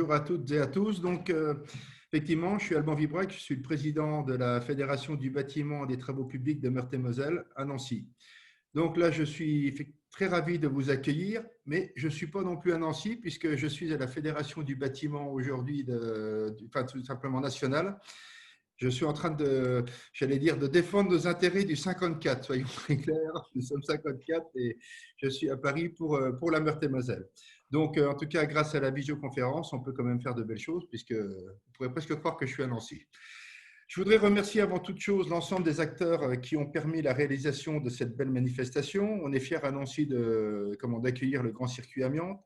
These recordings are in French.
bonjour à toutes et à tous. Donc, effectivement, je suis Alban Vibrac, je suis le président de la Fédération du bâtiment et des travaux publics de Meurthe-et-Moselle à Nancy. Donc là, je suis très ravi de vous accueillir, mais je ne suis pas non plus à Nancy puisque je suis à la Fédération du bâtiment aujourd'hui, enfin tout simplement nationale. Je suis en train de, j'allais dire, de défendre nos intérêts du 54, soyons très clairs. Nous sommes 54 et je suis à Paris pour la Meurthe-et-Moselle. Donc, en tout cas, grâce à la visioconférence, on peut quand même faire de belles choses puisque vous pourrez presque croire que je suis à Nancy. Je voudrais remercier avant toute chose l'ensemble des acteurs qui ont permis la réalisation de cette belle manifestation. On est fiers à Nancy d'accueillir le Grand Circuit Amiante.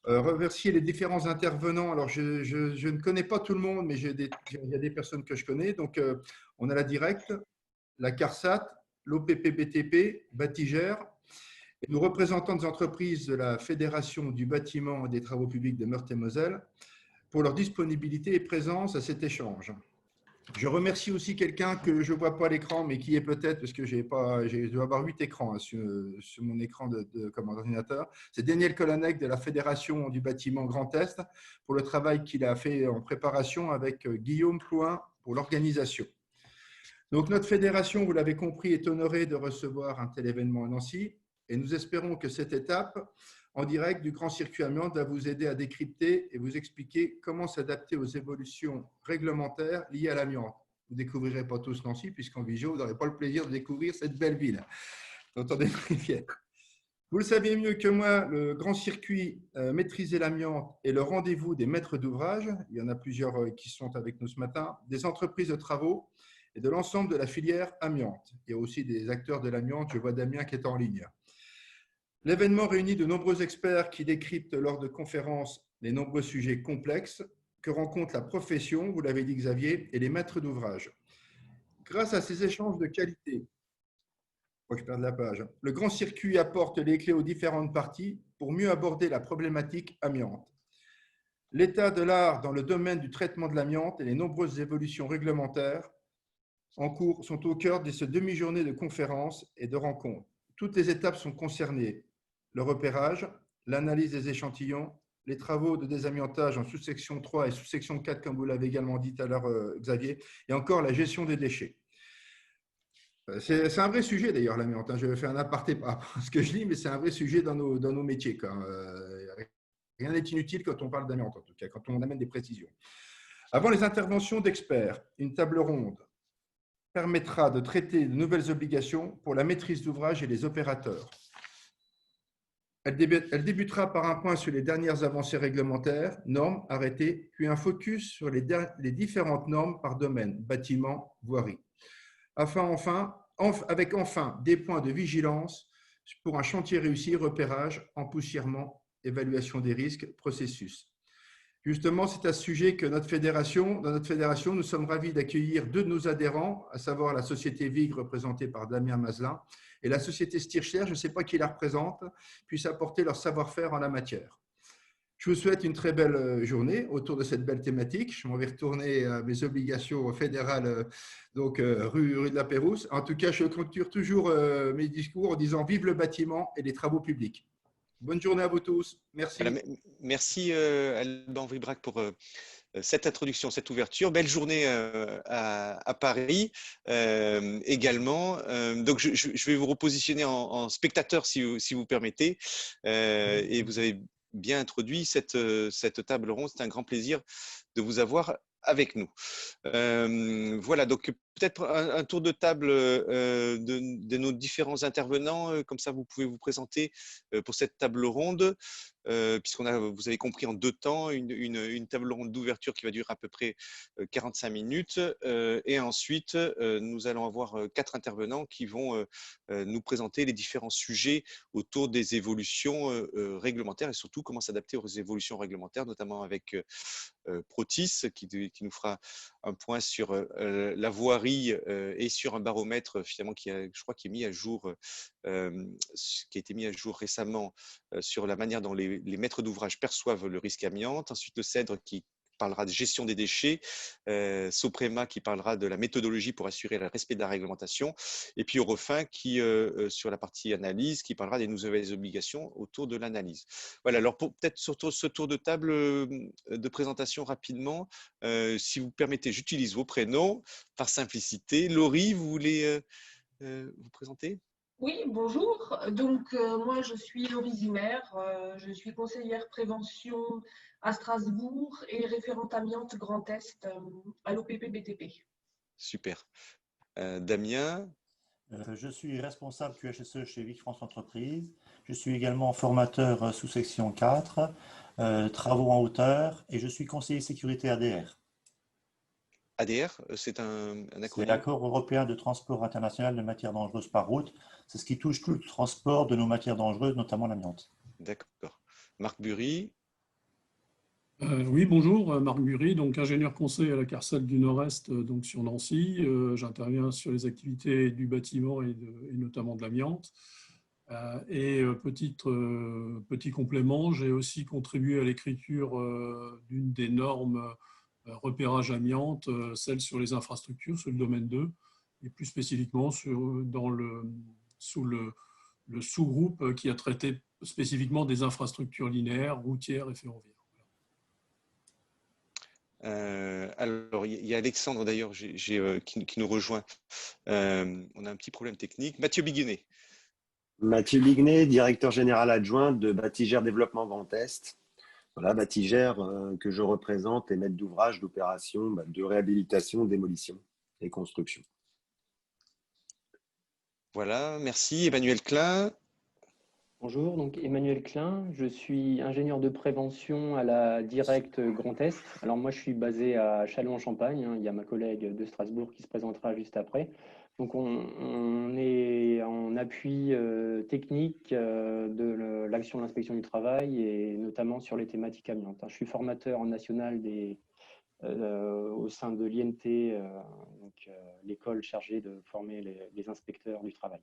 Remercier les différents intervenants. Alors, je ne connais pas tout le monde, mais il y a des personnes que je connais. Donc, on a la Direct, la CARSAT, l'OPP-BTP, Batigère, et nos représentants des entreprises de la Fédération du bâtiment et des travaux publics de Meurthe-et-Moselle pour leur disponibilité et présence à cet échange. Je remercie aussi quelqu'un que je ne vois pas à l'écran, mais qui est peut-être, parce que je dois avoir 8 écrans sur mon écran comme ordinateur. C'est Daniel Kolanec de la Fédération du bâtiment Grand Est pour le travail qu'il a fait en préparation avec Guillaume Plouin pour l'organisation. Donc, notre fédération, vous l'avez compris, est honorée de recevoir un tel événement à Nancy et nous espérons que cette étape en direct du Grand Circuit Amiante va vous aider à décrypter et vous expliquer comment s'adapter aux évolutions réglementaires liées à l'amiante. Vous ne découvrirez pas tous Nancy, puisqu'en visio, vous n'aurez pas le plaisir de découvrir cette belle ville, dont on est très fiers. Vous le savez mieux que moi, le Grand Circuit Maîtriser l'amiante est le rendez-vous des maîtres d'ouvrage. Il y en a plusieurs qui sont avec nous ce matin, des entreprises de travaux et de l'ensemble de la filière amiante. Il y a aussi des acteurs de l'amiante. Je vois Damien qui est en ligne. L'événement réunit de nombreux experts qui décryptent lors de conférences les nombreux sujets complexes que rencontre la profession, vous l'avez dit Xavier, et les maîtres d'ouvrage. Grâce à ces échanges de qualité, je perds la page, le Grand Circuit apporte les clés aux différentes parties pour mieux aborder la problématique amiante. L'état de l'art dans le domaine du traitement de l'amiante et les nombreuses évolutions réglementaires en cours sont au cœur de cette demi-journée de conférences et de rencontres. Toutes les étapes sont concernées. Le repérage, l'analyse des échantillons, les travaux de désamiantage en sous-section 3 et sous-section 4, comme vous l'avez également dit tout à l'heure, Xavier, et encore la gestion des déchets. C'est un vrai sujet d'ailleurs, l'amiante. Je vais faire un aparté par rapport à ce que je dis, mais c'est un vrai sujet dans nos métiers. Rien n'est inutile quand on parle d'amiante, en tout cas, quand on amène des précisions. Avant les interventions d'experts, une table ronde permettra de traiter de nouvelles obligations pour la maîtrise d'ouvrage et les opérateurs. Elle débutera par un point sur les dernières avancées réglementaires, normes, arrêtés, puis un focus sur les différentes normes par domaine, bâtiment, voirie. Avec enfin des points de vigilance pour un chantier réussi, repérage, empoussièrement, évaluation des risques, processus. Justement, c'est à ce sujet que dans notre fédération, nous sommes ravis d'accueillir deux de nos adhérents, à savoir la société VIG représentée par Damien Mazelin et la société Stircher, je ne sais pas qui la représente, puissent apporter leur savoir-faire en la matière. Je vous souhaite une très belle journée autour de cette belle thématique. Je m'en vais retourner à mes obligations fédérales, donc rue de la Pérouse. En tout cas, je clôture toujours mes discours en disant vive le bâtiment et les travaux publics. Bonne journée à vous tous. Merci. Voilà, merci Alban Vibrac pour cette introduction, cette ouverture. Belle journée à Paris également. Donc, je vais vous repositionner en spectateur si vous permettez. Et vous avez bien introduit cette table ronde. C'est un grand plaisir de vous avoir avec nous. Voilà, donc peut-être un tour de table de nos différents intervenants. Comme ça, vous pouvez vous présenter pour cette table ronde. Vous avez compris en deux temps, une table ronde d'ouverture qui va durer à peu près 45 minutes. Et ensuite, nous allons avoir 4 intervenants qui vont nous présenter les différents sujets autour des évolutions réglementaires et surtout comment s'adapter aux évolutions réglementaires, notamment avec Protis qui nous fera un point sur la voirie et sur un baromètre finalement je crois, qui est mis à jour, qui a été mis à jour récemment sur la manière dont les maîtres d'ouvrage perçoivent le risque amiante. Ensuite, le CEDRE qui parlera de gestion des déchets, Soprema qui parlera de la méthodologie pour assurer le respect de la réglementation, et puis Eurofin qui, sur la partie analyse, qui parlera des nouvelles obligations autour de l'analyse. Voilà, alors peut-être sur ce tour de table de présentation rapidement, si vous permettez, j'utilise vos prénoms par simplicité. Laurie, vous voulez vous présenter? Oui, bonjour. Donc, moi, je suis Laurie Zimmer. Je suis conseillère prévention à Strasbourg et référente amiante Grand Est à l'OPP-BTP. Super. Damien? Je suis responsable QHSE chez Vic France Entreprises. Je suis également formateur sous section 4, travaux en hauteur, et je suis conseiller sécurité ADR. ADR, c'est un C'est acronyme? l'Accord européen de transport international de matières dangereuses par route. C'est ce qui touche tout le transport de nos matières dangereuses, notamment l'amiante. D'accord. Marc Bury? Oui, bonjour, Marc Bury, donc ingénieur conseil à la CARSAT du Nord-Est, donc sur Nancy. J'interviens sur les activités du bâtiment et notamment de l'amiante. Petit complément, j'ai aussi contribué à l'écriture d'une des normes repérage amiante, celle sur les infrastructures, sur le domaine 2, et plus spécifiquement sous le sous-groupe qui a traité spécifiquement des infrastructures linéaires, routières et ferroviaires. Alors, il y a Alexandre d'ailleurs qui nous rejoint. On a un petit problème technique. Mathieu Biguenet. Mathieu Biguenet, directeur général adjoint de Batigère Développement Grand Est. Voilà, Batigère que je représente est maître d'ouvrage d'opérations de réhabilitation, démolition et construction. Voilà, merci. Emmanuel Klein. Bonjour, donc Emmanuel Klein, je suis ingénieur de prévention à la Direct Grand Est. Alors moi je suis basé à Châlons-en-Champagne, il y a ma collègue de Strasbourg qui se présentera juste après. Donc on est en appui technique de l'action de l'inspection du travail et notamment sur les thématiques amiantes. Je suis formateur national au sein de l'INT, l'école chargée de former les inspecteurs du travail.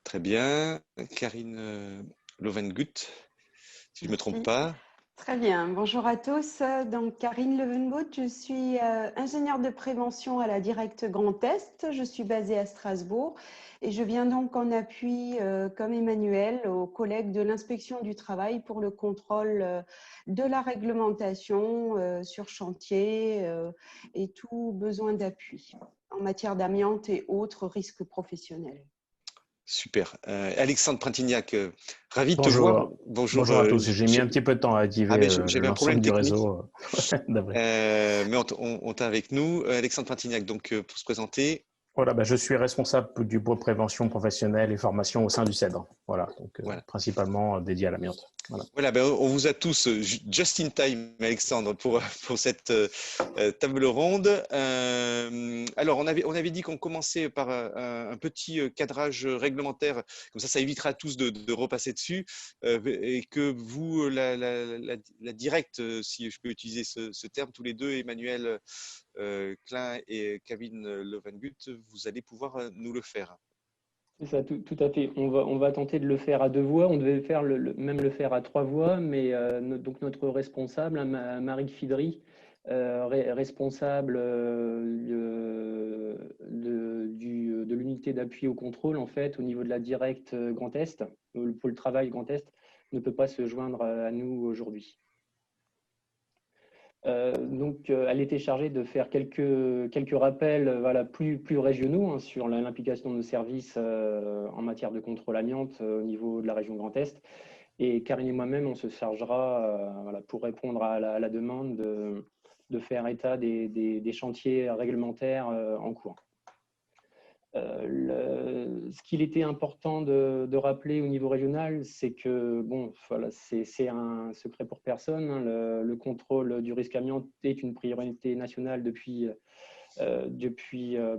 Très bien. Karine Lovengut, si je ne me trompe pas. Très bien. Bonjour à tous. Donc, Karine Lovengut, je suis ingénieure de prévention à la Direct Grand Est. Je suis basée à Strasbourg et je viens donc en appui, comme Emmanuel, aux collègues de l'inspection du travail pour le contrôle de la réglementation sur chantier et tout besoin d'appui en matière d'amiante et autres risques professionnels. Super. Alexandre Printignac, ravi de te Bonjour. voir. Bonjour à tous. J'ai mis un petit peu de temps à activer j'avais un problème l'ensemble du technique. réseau. Mais on t'a avec nous. Alexandre Printignac, donc pour se présenter. Voilà, je suis responsable du pôle prévention professionnelle et formation au sein du CEDRE. Voilà, donc Voilà. principalement dédié à l'amiante. Voilà, on vous a tous just in time, Alexandre, pour cette table ronde. Alors, on avait dit qu'on commençait par un petit cadrage réglementaire, comme ça évitera à tous de repasser dessus, et que vous, la directe, si je peux utiliser ce terme, tous les deux, Emmanuel Klein et Kevin Lovengut, vous allez pouvoir nous le faire. C'est ça, tout à fait. On va tenter de le faire à 2 voix. On devait même le faire à 3 voix, mais donc notre responsable, Marie Fidry, responsable de l'unité d'appui au contrôle, en fait, au niveau de la Direct Grand Est, pour le travail Grand Est, ne peut pas se joindre à nous aujourd'hui. Donc, elle était chargée de faire quelques rappels plus régionaux sur l'implication de nos services en matière de contrôle amiante au niveau de la région Grand Est. Et Karine et moi-même, on se chargera pour répondre à la demande de faire état des chantiers réglementaires en cours. Ce qu'il était important de rappeler au niveau régional, c'est que, c'est un secret pour personne, le contrôle du risque amiante est une priorité nationale depuis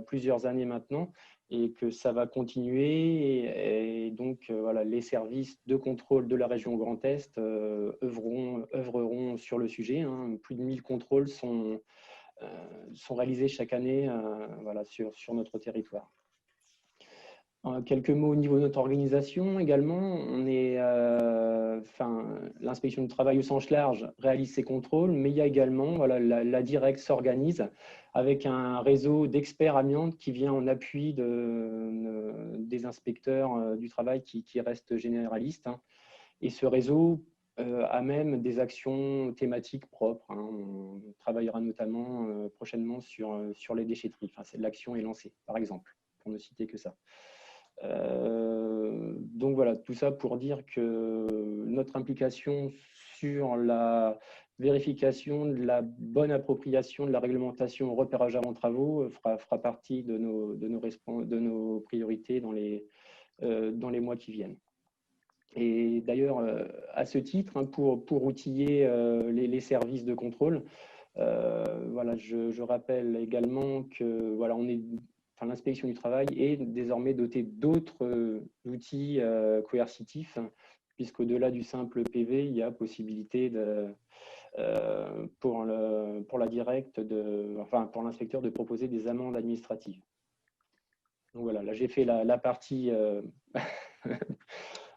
plusieurs années maintenant et que ça va continuer. Et donc, les services de contrôle de la région Grand Est œuvreront sur le sujet. Plus de 1000 contrôles sont réalisés chaque année sur notre territoire. Quelques mots au niveau de notre organisation également. On est l'inspection du travail au sens large réalise ses contrôles, mais il y a également, voilà, la Direct s'organise avec un réseau d'experts amiantes qui vient en appui des inspecteurs du travail qui restent généralistes, hein. Et ce réseau a même des actions thématiques propres, hein. On travaillera notamment prochainement sur les déchetteries. Enfin, l'action est lancée, par exemple, pour ne citer que ça. Donc voilà, tout ça pour dire que notre implication sur la vérification de la bonne appropriation de la réglementation au repérage avant travaux fera partie de nos priorités dans les mois qui viennent. Et d'ailleurs, à ce titre, hein, pour outiller les services de contrôle, voilà, je rappelle également que voilà, l'inspection du travail est désormais dotée d'autres outils coercitifs, puisqu'au-delà du simple PV, il y a possibilité pour la Direct, pour l'inspecteur de proposer des amendes administratives. Donc voilà, là j'ai fait la partie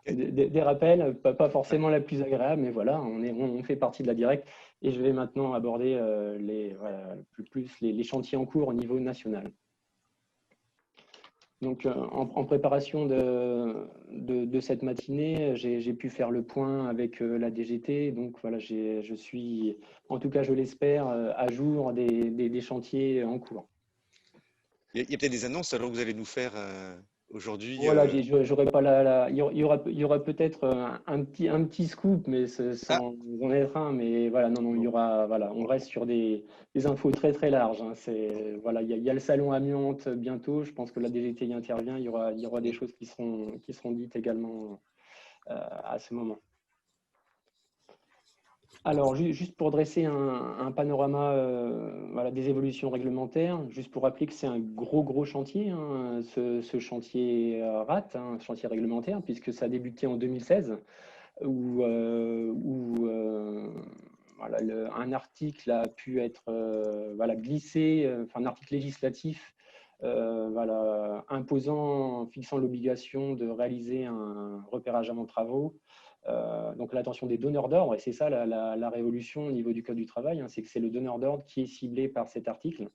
des rappels, pas forcément la plus agréable, mais voilà, on fait partie de la Direct. Et je vais maintenant aborder les chantiers en cours au niveau national. Donc, en préparation de cette matinée, j'ai pu faire le point avec la DGT. Donc, voilà, je suis, en tout cas, je l'espère, à jour des chantiers en cours. Il y a peut-être des annonces alors que vous allez nous faire aujourd'hui. Voilà, j'aurais pas il y aura peut-être un petit scoop, mais sans en être un. Mais voilà, non, il y aura, voilà, on reste sur des infos très très larges, hein. Voilà, il y a le salon amiante bientôt. Je pense que la DGT y intervient. Il y aura des choses qui seront dites également à ce moment. Alors, juste pour dresser un panorama voilà, des évolutions réglementaires, juste pour rappeler que c'est un gros chantier, hein, ce chantier RAT, hein, chantier réglementaire, puisque ça a débuté en 2016, où voilà, un article a pu être voilà, glissé, un article législatif voilà, fixant l'obligation de réaliser un repérage avant travaux. Donc l'attention des donneurs d'ordre, et c'est ça la révolution au niveau du Code du travail, hein, c'est que c'est le donneur d'ordre qui est ciblé par cet article.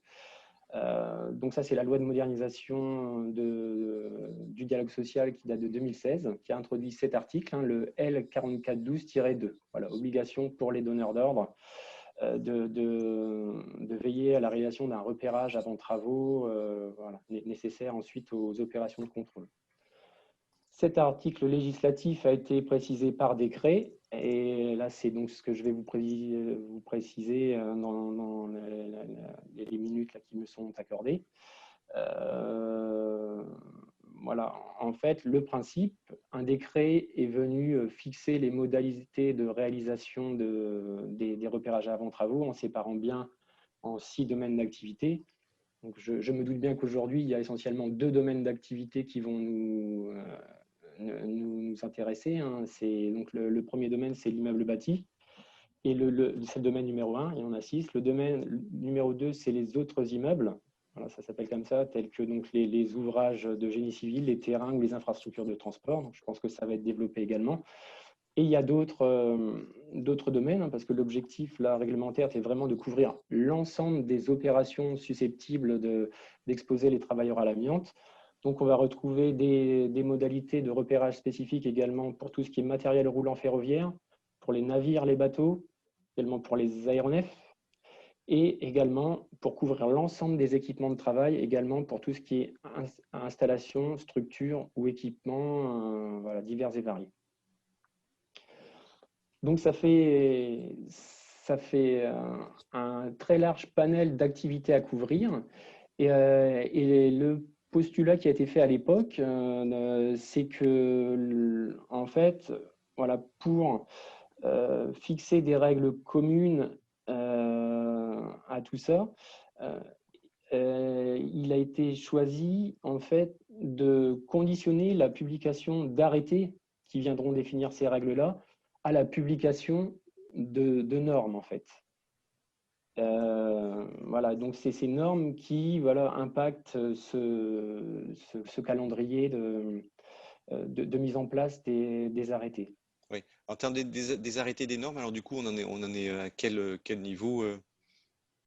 Donc ça, c'est la loi de modernisation du dialogue social qui date de 2016, qui a introduit cet article, hein, le L4412-2. Voilà, obligation pour les donneurs d'ordre de veiller à la réalisation d'un repérage avant travaux voilà, nécessaire ensuite aux opérations de contrôle. Cet article législatif a été précisé par décret, et là c'est donc ce que je vais vous préciser dans les minutes là, qui me sont accordées. Voilà, en fait, le principe, un décret est venu fixer les modalités de réalisation des repérages avant travaux en séparant bien en 6 domaines d'activité. Donc je me doute bien qu'aujourd'hui, il y a essentiellement 2 domaines d'activité qui vont nous intéresser, hein. Donc le premier domaine, c'est l'immeuble bâti. Et c'est le domaine numéro 1, et on a 6. Le domaine numéro 2, c'est les autres immeubles. Voilà, ça s'appelle comme ça, tels que donc, les ouvrages de génie civil, les terrains ou les infrastructures de transport. Donc, je pense que ça va être développé également. Et il y a d'autres domaines, hein, parce que l'objectif réglementaire, c'est vraiment de couvrir l'ensemble des opérations susceptibles d'exposer les travailleurs à l'amiante. Donc, on va retrouver des modalités de repérage spécifiques également pour tout ce qui est matériel roulant ferroviaire, pour les navires, les bateaux, également pour les aéronefs, et également pour couvrir l'ensemble des équipements de travail, également pour tout ce qui est installation, structure ou équipements voilà, divers et variés. Donc, ça fait un très large panel d'activités à couvrir. Et le postulat qui a été fait à l'époque, c'est que, en fait, voilà, pour fixer des règles communes à tout ça, il a été choisi, en fait, de conditionner la publication d'arrêtés qui viendront définir ces règles-là à la publication de normes, en fait. Voilà, donc c'est ces normes qui voilà, impactent ce calendrier de mise en place des arrêtés. Oui. En termes des arrêtés des normes, alors du coup, on en est à quel niveau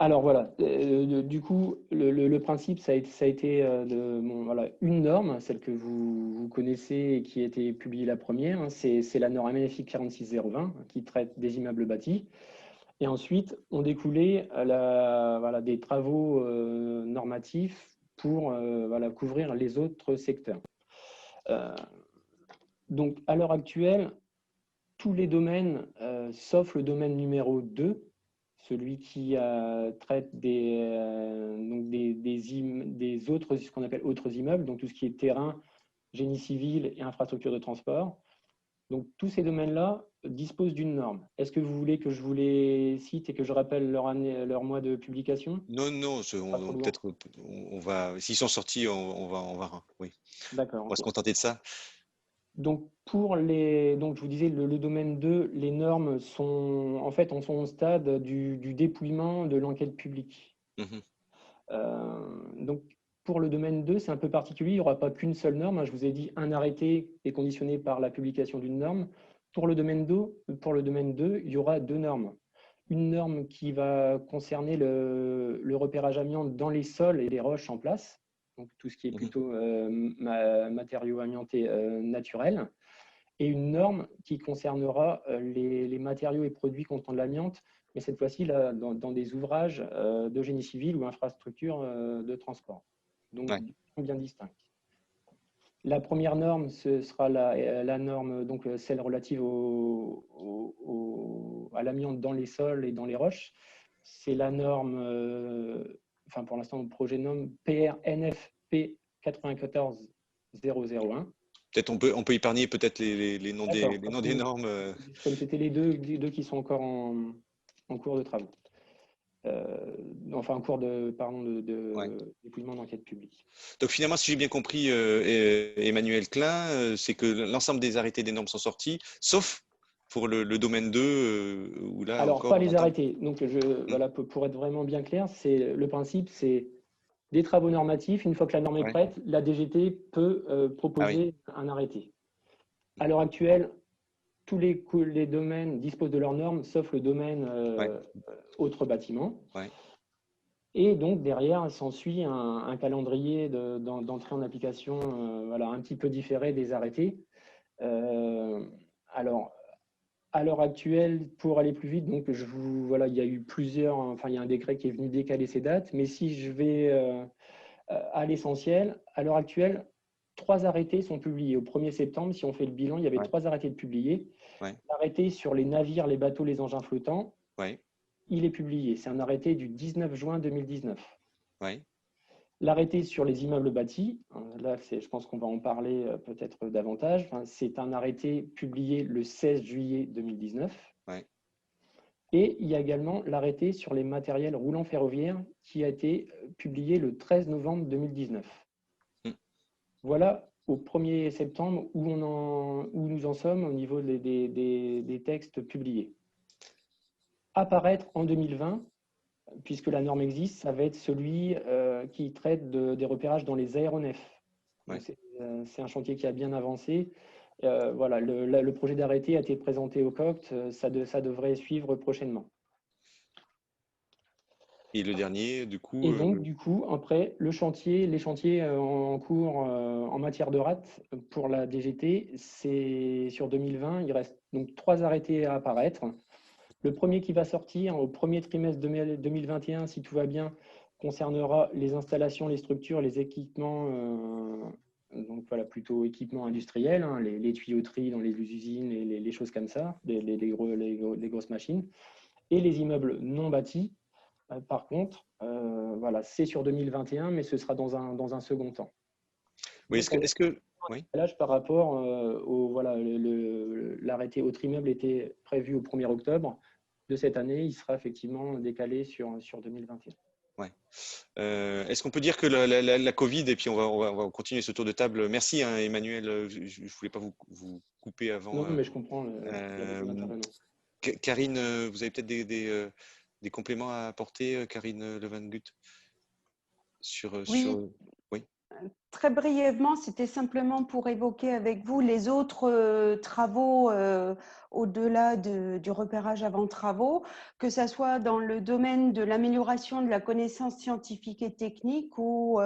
Alors voilà, du coup, le principe, ça a été voilà, une norme, celle que vous connaissez et qui a été publiée la première, hein, c'est la norme MFI 46020 qui traite des immeubles bâtis. Et ensuite, on découlait voilà, des travaux normatifs pour voilà, couvrir les autres secteurs. Donc, à l'heure actuelle, tous les domaines, sauf le domaine numéro 2, celui qui traite donc des autres, ce qu'on appelle autres immeubles, donc tout ce qui est terrain, génie civil et infrastructure de transport. Donc, tous ces domaines-là disposent d'une norme. Est-ce que vous voulez que je vous les cite et que je rappelle leur mois de publication? Non, non, peut-être on va. S'ils sont sortis, on va. Oui. D'accord. On va se contenter de ça. Donc, donc je vous disais, le domaine 2, les normes sont, en fait, on sont au stade du dépouillement de l'enquête publique. Mhm. Donc, pour le domaine 2, c'est un peu particulier. Il n'y aura pas qu'une seule norme. Je vous ai dit, un arrêté est conditionné par la publication d'une norme. Pour le domaine 2, il y aura deux normes. Une norme qui va concerner le repérage amiante dans les sols et les roches en place, donc tout ce qui est plutôt matériaux amiantés naturels, et une norme qui concernera les matériaux et produits contenant de l'amiante, mais cette fois-ci dans des ouvrages de génie civil ou infrastructures de transport, donc bien distincts. La première norme, ce sera la norme, donc celle relative à l'amiante dans les sols et dans les roches. C'est la norme, enfin pour l'instant, le projet nomme PRNFP 94001. Peut-être on peut épargner peut-être les noms des normes. Comme c'était les deux qui sont encore en cours de travaux. Enfin, en cours de dépouillement d'enquête publique. Donc finalement, si j'ai bien compris, Emmanuel Klein, c'est que l'ensemble des arrêtés des normes sont sortis, sauf pour le domaine 2, où là alors, encore, pas les arrêtés. Donc, voilà, pour être vraiment bien clair, le principe, c'est des travaux normatifs. Une fois que la norme est prête, la DGT peut proposer un arrêté. À l'heure actuelle, tous les domaines disposent de leurs normes, sauf le domaine autres bâtiments. Et donc, derrière, s'ensuit un calendrier d'entrée en application voilà, un petit peu différé des arrêtés. Alors, à l'heure actuelle, pour aller plus vite, donc voilà, il y a eu il y a un décret qui est venu décaler ces dates, mais si je vais à l'essentiel, à l'heure actuelle, 3 arrêtés sont publiés. Au 1er septembre, si on fait le bilan, il y avait 3 arrêtés de publiés. L'arrêté sur les navires, les bateaux, les engins flottants, il est publié. C'est un arrêté du 19 juin 2019. L'arrêté sur les immeubles bâtis, là, je pense qu'on va en parler peut-être davantage. Enfin, c'est un arrêté publié le 16 juillet 2019. Et il y a également l'arrêté sur les matériels roulants ferroviaires qui a été publié le 13 novembre 2019. Voilà au 1er septembre où nous en sommes au niveau des textes publiés. Apparaître en 2020, puisque la norme existe, ça va être celui qui traite des repérages dans les aéronefs. C'est un chantier qui a bien avancé. Voilà, le projet d'arrêté a été présenté au COCT, ça devrait suivre prochainement. Et le dernier, du coup. Et donc, du coup, après, les chantiers en cours en matière de RAT pour la DGT, c'est sur 2020. Il reste donc 3 arrêtés à apparaître. Le premier qui va sortir au premier trimestre 2021, si tout va bien, concernera les installations, les structures, les équipements, donc voilà, plutôt équipements industriels, hein, les tuyauteries dans les usines, les choses comme ça, les grosses machines, et les immeubles non bâtis. Par contre, voilà, c'est sur 2021, mais ce sera dans un second temps. Oui, est-ce que oui. Par rapport l'arrêté autre immeuble était prévu au 1er octobre de cette année, il sera effectivement décalé sur 2021. Est-ce qu'on peut dire que la Covid, et puis on va continuer ce tour de table. Merci Emmanuel, je ne voulais pas vous couper avant. Non, mais je comprends. Karine, vous avez peut-être des compléments à apporter, Karine Levengut, Oui. Très brièvement, c'était simplement pour évoquer avec vous les autres travaux au-delà du repérage avant travaux, que ce soit dans le domaine de l'amélioration de la connaissance scientifique et technique, où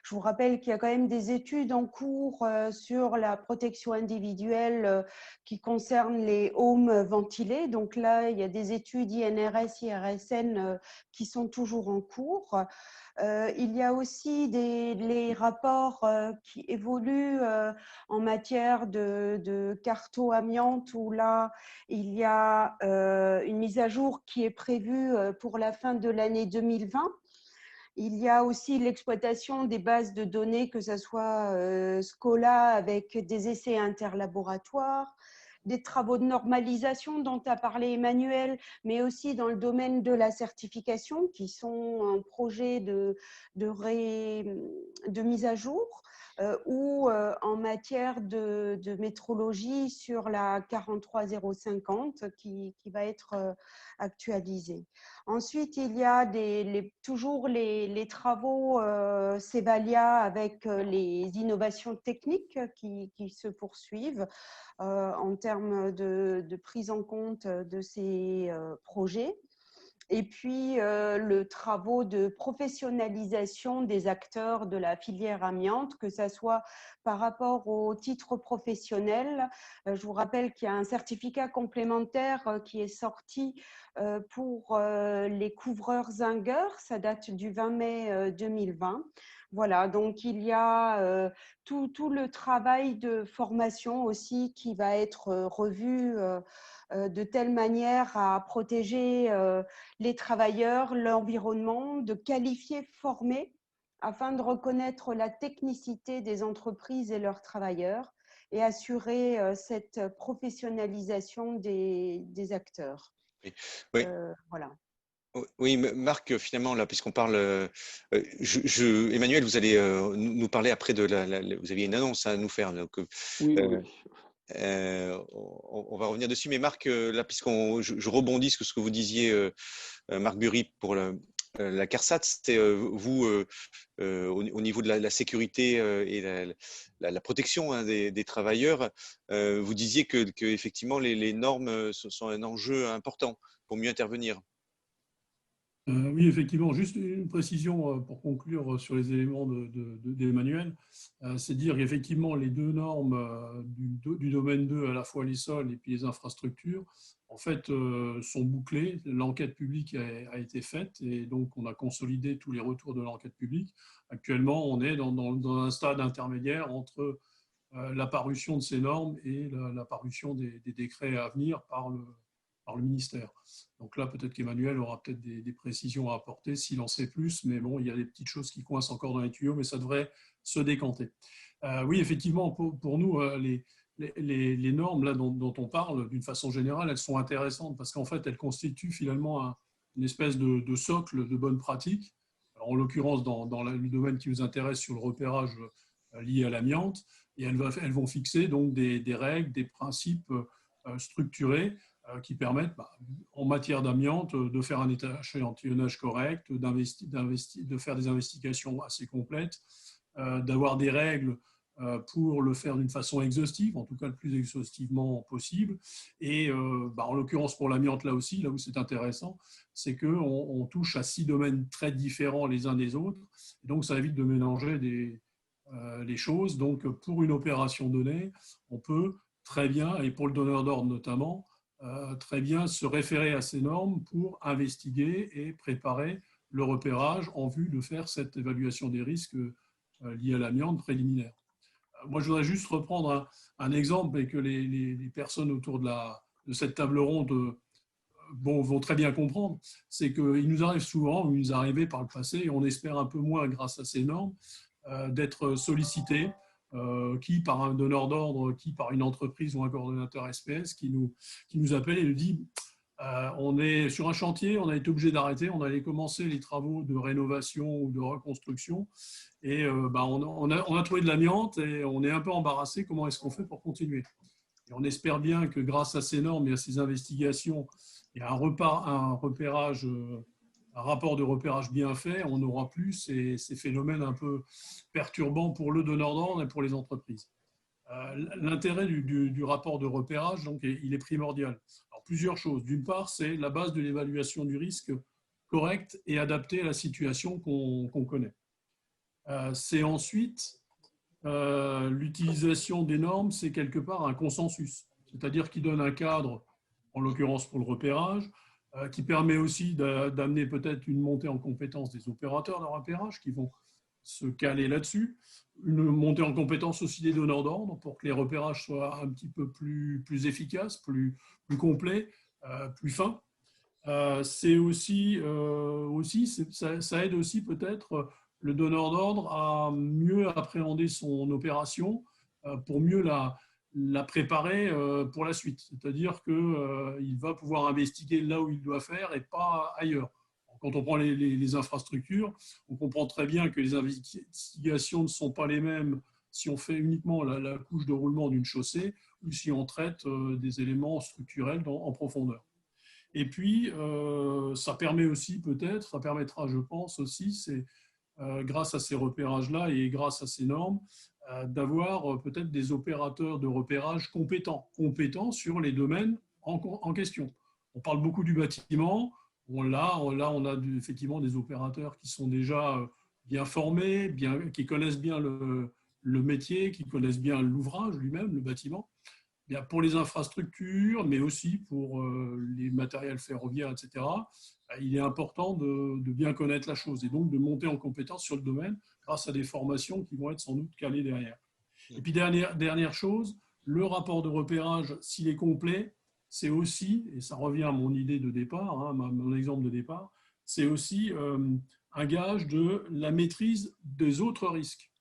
je vous rappelle qu'il y a quand même des études en cours sur la protection individuelle qui concernent les homes ventilés. Donc là, il y a des études INRS, IRSN qui sont toujours en cours. Il y a aussi les rapports qui évoluent en matière de carto-amiante, où là, il y a une mise à jour qui est prévue pour la fin de l'année 2020. Il y a aussi l'exploitation des bases de données, que ce soit Scola avec des essais interlaboratoires, des travaux de normalisation dont a parlé Emmanuel, mais aussi dans le domaine de la certification, qui sont un projet de mise à jour, ou en matière de métrologie sur la 43050 qui va être actualisée. Ensuite, il y a toujours les travaux Cevalia avec les innovations techniques qui se poursuivent en termes de prise en compte de ces projets. Et puis, le travaux de professionnalisation des acteurs de la filière amiante, que ce soit par rapport au titre professionnel. Je vous rappelle qu'il y a un certificat complémentaire qui est sorti pour les couvreurs zingueurs. Ça date du 20 mai 2020. Voilà, donc il y a tout le travail de formation aussi qui va être revu de telle manière à protéger les travailleurs, l'environnement, de qualifier, former, afin de reconnaître la technicité des entreprises et leurs travailleurs et assurer cette professionnalisation des acteurs. Oui. Voilà. Oui, Marc, finalement, là, puisqu'on parle, Emmanuel, vous allez nous parler après vous aviez une annonce à nous faire. Donc, oui. on va revenir dessus. Mais Marc, là, je rebondis sur ce que vous disiez, Marc Bury, pour la CARSAT, c'était vous, au niveau de la sécurité et la protection hein, des travailleurs, vous disiez que effectivement les normes sont un enjeu important pour mieux intervenir. Oui, effectivement, juste une précision pour conclure sur les éléments d'Emmanuel, c'est dire qu'effectivement les deux normes du domaine 2, à la fois les sols et puis les infrastructures, en fait, sont bouclées. L'enquête publique a été faite et donc on a consolidé tous les retours de l'enquête publique. Actuellement, on est dans un stade intermédiaire entre la parution de ces normes et la parution des décrets à venir par le ministère. Donc là, peut-être qu'Emmanuel aura peut-être des précisions à apporter s'il en sait plus, mais bon, il y a des petites choses qui coincent encore dans les tuyaux, mais ça devrait se décanter. Oui, effectivement, pour nous, les normes là, dont on parle, d'une façon générale, elles sont intéressantes parce qu'en fait, elles constituent finalement une espèce de socle de bonnes pratiques. Alors, en l'occurrence, dans le domaine qui vous intéresse sur le repérage lié à l'amiante, et elles vont fixer donc des règles, des principes structurés qui permettent, en matière d'amiante, de faire un échantillonnage correct, de faire des investigations assez complètes, d'avoir des règles pour le faire d'une façon exhaustive, en tout cas le plus exhaustivement possible. Et en l'occurrence pour l'amiante, là aussi, là où c'est intéressant, c'est qu'on touche à 6 domaines très différents les uns des autres. Et donc ça évite de mélanger les choses. Donc pour une opération donnée, on peut très bien, et pour le donneur d'ordre notamment, très bien se référer à ces normes pour investiguer et préparer le repérage en vue de faire cette évaluation des risques liés à l'amiante préliminaire. Moi, je voudrais juste reprendre un exemple et que les personnes autour de cette table ronde vont très bien comprendre. C'est qu'il nous arrive souvent, ou il nous arrivait par le passé, et on espère un peu moins grâce à ces normes, d'être sollicités, qui par un donneur d'ordre, qui par une entreprise ou un coordonnateur SPS qui nous appelle et nous dit on est sur un chantier, on a été obligé d'arrêter, on allait commencer les travaux de rénovation ou de reconstruction et on a trouvé de l'amiante et on est un peu embarrassé, comment est-ce qu'on fait pour continuer? Et on espère bien que grâce à ces normes et à ces investigations et à un repérage un rapport de repérage bien fait, on n'aura plus ces phénomènes un peu perturbants pour le donneur d'ordre et pour les entreprises. L'intérêt du rapport de repérage, donc, il est primordial. Alors, plusieurs choses. D'une part, c'est la base de l'évaluation du risque correcte et adaptée à la situation qu'on connaît. C'est ensuite l'utilisation des normes, c'est quelque part un consensus, c'est-à-dire qui donne un cadre, en l'occurrence pour le repérage, qui permet aussi d'amener peut-être une montée en compétence des opérateurs de repérage qui vont se caler là-dessus, une montée en compétence aussi des donneurs d'ordre pour que les repérages soient un petit peu plus efficaces, plus complets, plus fins. C'est aussi, ça aide aussi peut-être le donneur d'ordre à mieux appréhender son opération pour mieux la préparer pour la suite. C'est-à-dire qu'il va pouvoir investiguer là où il doit faire et pas ailleurs. Quand on prend les infrastructures, on comprend très bien que les investigations ne sont pas les mêmes si on fait uniquement la couche de roulement d'une chaussée ou si on traite des éléments structurels en profondeur. Et puis, ça permet aussi peut-être, ça permettra, je pense aussi, c'est grâce à ces repérages-là et grâce à ces normes, d'avoir peut-être des opérateurs de repérage compétents sur les domaines en question. On parle beaucoup du bâtiment. On a effectivement des opérateurs qui sont déjà bien formés, qui connaissent bien le métier, qui connaissent bien l'ouvrage lui-même, le bâtiment. Bien, pour les infrastructures, mais aussi pour les matériels ferroviaires, etc., il est important de bien connaître la chose et donc de monter en compétence sur le domaine grâce à des formations qui vont être sans doute calées derrière. Et puis, dernière chose, le rapport de repérage, s'il est complet, c'est aussi, et ça revient à mon idée de départ, mon exemple de départ, c'est aussi un gage de la maîtrise des autres risques.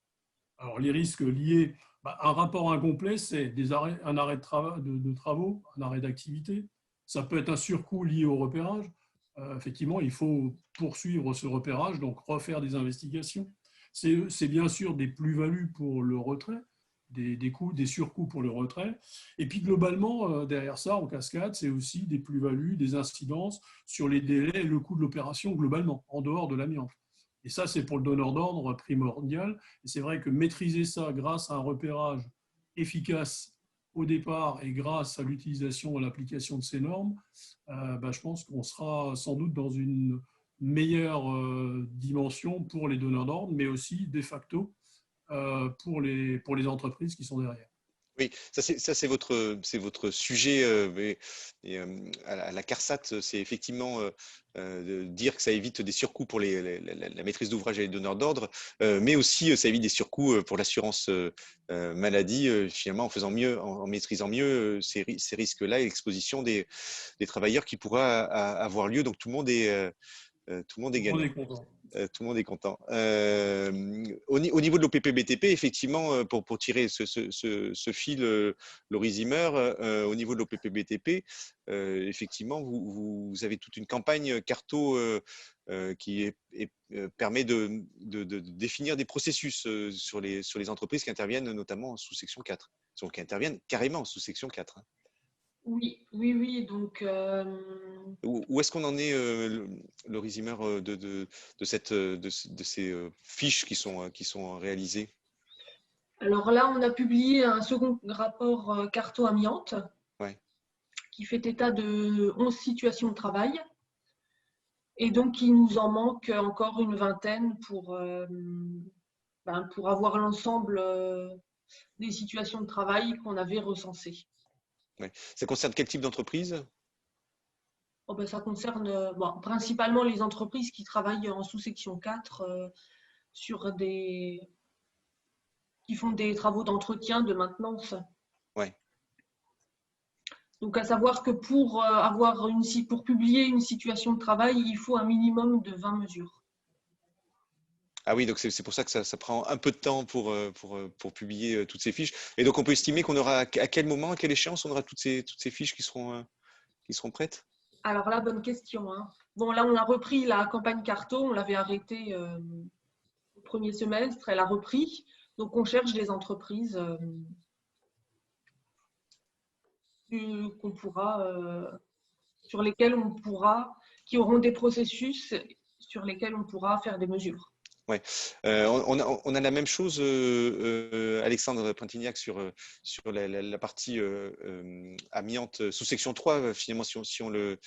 Alors, les risques liés, un rapport incomplet, c'est un arrêt de travaux, un arrêt d'activité. Ça peut être un surcoût lié au repérage. Effectivement, il faut poursuivre ce repérage, donc refaire des investigations. C'est bien sûr des plus-values pour le retrait, des surcoûts pour le retrait. Et puis globalement, derrière ça, en cascade, c'est aussi des plus-values, des incidences sur les délais et le coût de l'opération globalement, en dehors de l'amiante. Et ça, c'est pour le donneur d'ordre primordial. Et c'est vrai que maîtriser ça grâce à un repérage efficace au départ et grâce à l'utilisation et à l'application de ces normes, je pense qu'on sera sans doute dans une meilleure dimension pour les donneurs d'ordre, mais aussi de facto pour les entreprises qui sont derrière. Oui, ça c'est votre sujet à la CARSAT, c'est effectivement de dire que ça évite des surcoûts pour la maîtrise d'ouvrage et les donneurs d'ordre, mais aussi ça évite des surcoûts pour l'assurance maladie, finalement en faisant mieux, en maîtrisant mieux ces risques-là et l'exposition des travailleurs qui pourra avoir lieu. Donc tout le monde est gagnant. Tout le monde est content. Au niveau de l'OPP-BTP, effectivement, pour tirer ce fil, Laurie Zimmer, au niveau de l'OPP-BTP, effectivement, vous avez toute une campagne Carto qui permet de définir des processus sur les entreprises qui interviennent notamment sous section 4, qui interviennent carrément sous section 4. Hein. Oui. Donc, où est-ce qu'on en est, Laurie Zimmer, de ces fiches qui sont réalisées? Alors là, on a publié un second rapport Carto amiante qui fait état de 11 situations de travail. Et donc, il nous en manque encore une vingtaine pour avoir l'ensemble des situations de travail qu'on avait recensées. Ouais. Ça concerne quel type d'entreprise? Ça concerne principalement les entreprises qui travaillent en sous-section 4 qui font des travaux d'entretien, de maintenance. Ouais. Donc, à savoir que pour publier une situation de travail, il faut un minimum de 20 mesures. Ah oui, donc c'est pour ça que ça prend un peu de temps pour publier toutes ces fiches. Et donc, on peut estimer qu'on aura, à quel moment, à quelle échéance, on aura toutes ces fiches qui seront prêtes? Alors là, bonne question. Hein. Bon, là, on a repris la campagne Carto, on l'avait arrêtée au premier semestre, elle a repris. Donc, on cherche des entreprises sur lesquelles qui auront des processus sur lesquels on pourra faire des mesures. Ouais. On a la même chose, Alexandre Printignac, sur la partie amiante sous section 3, finalement, si on le,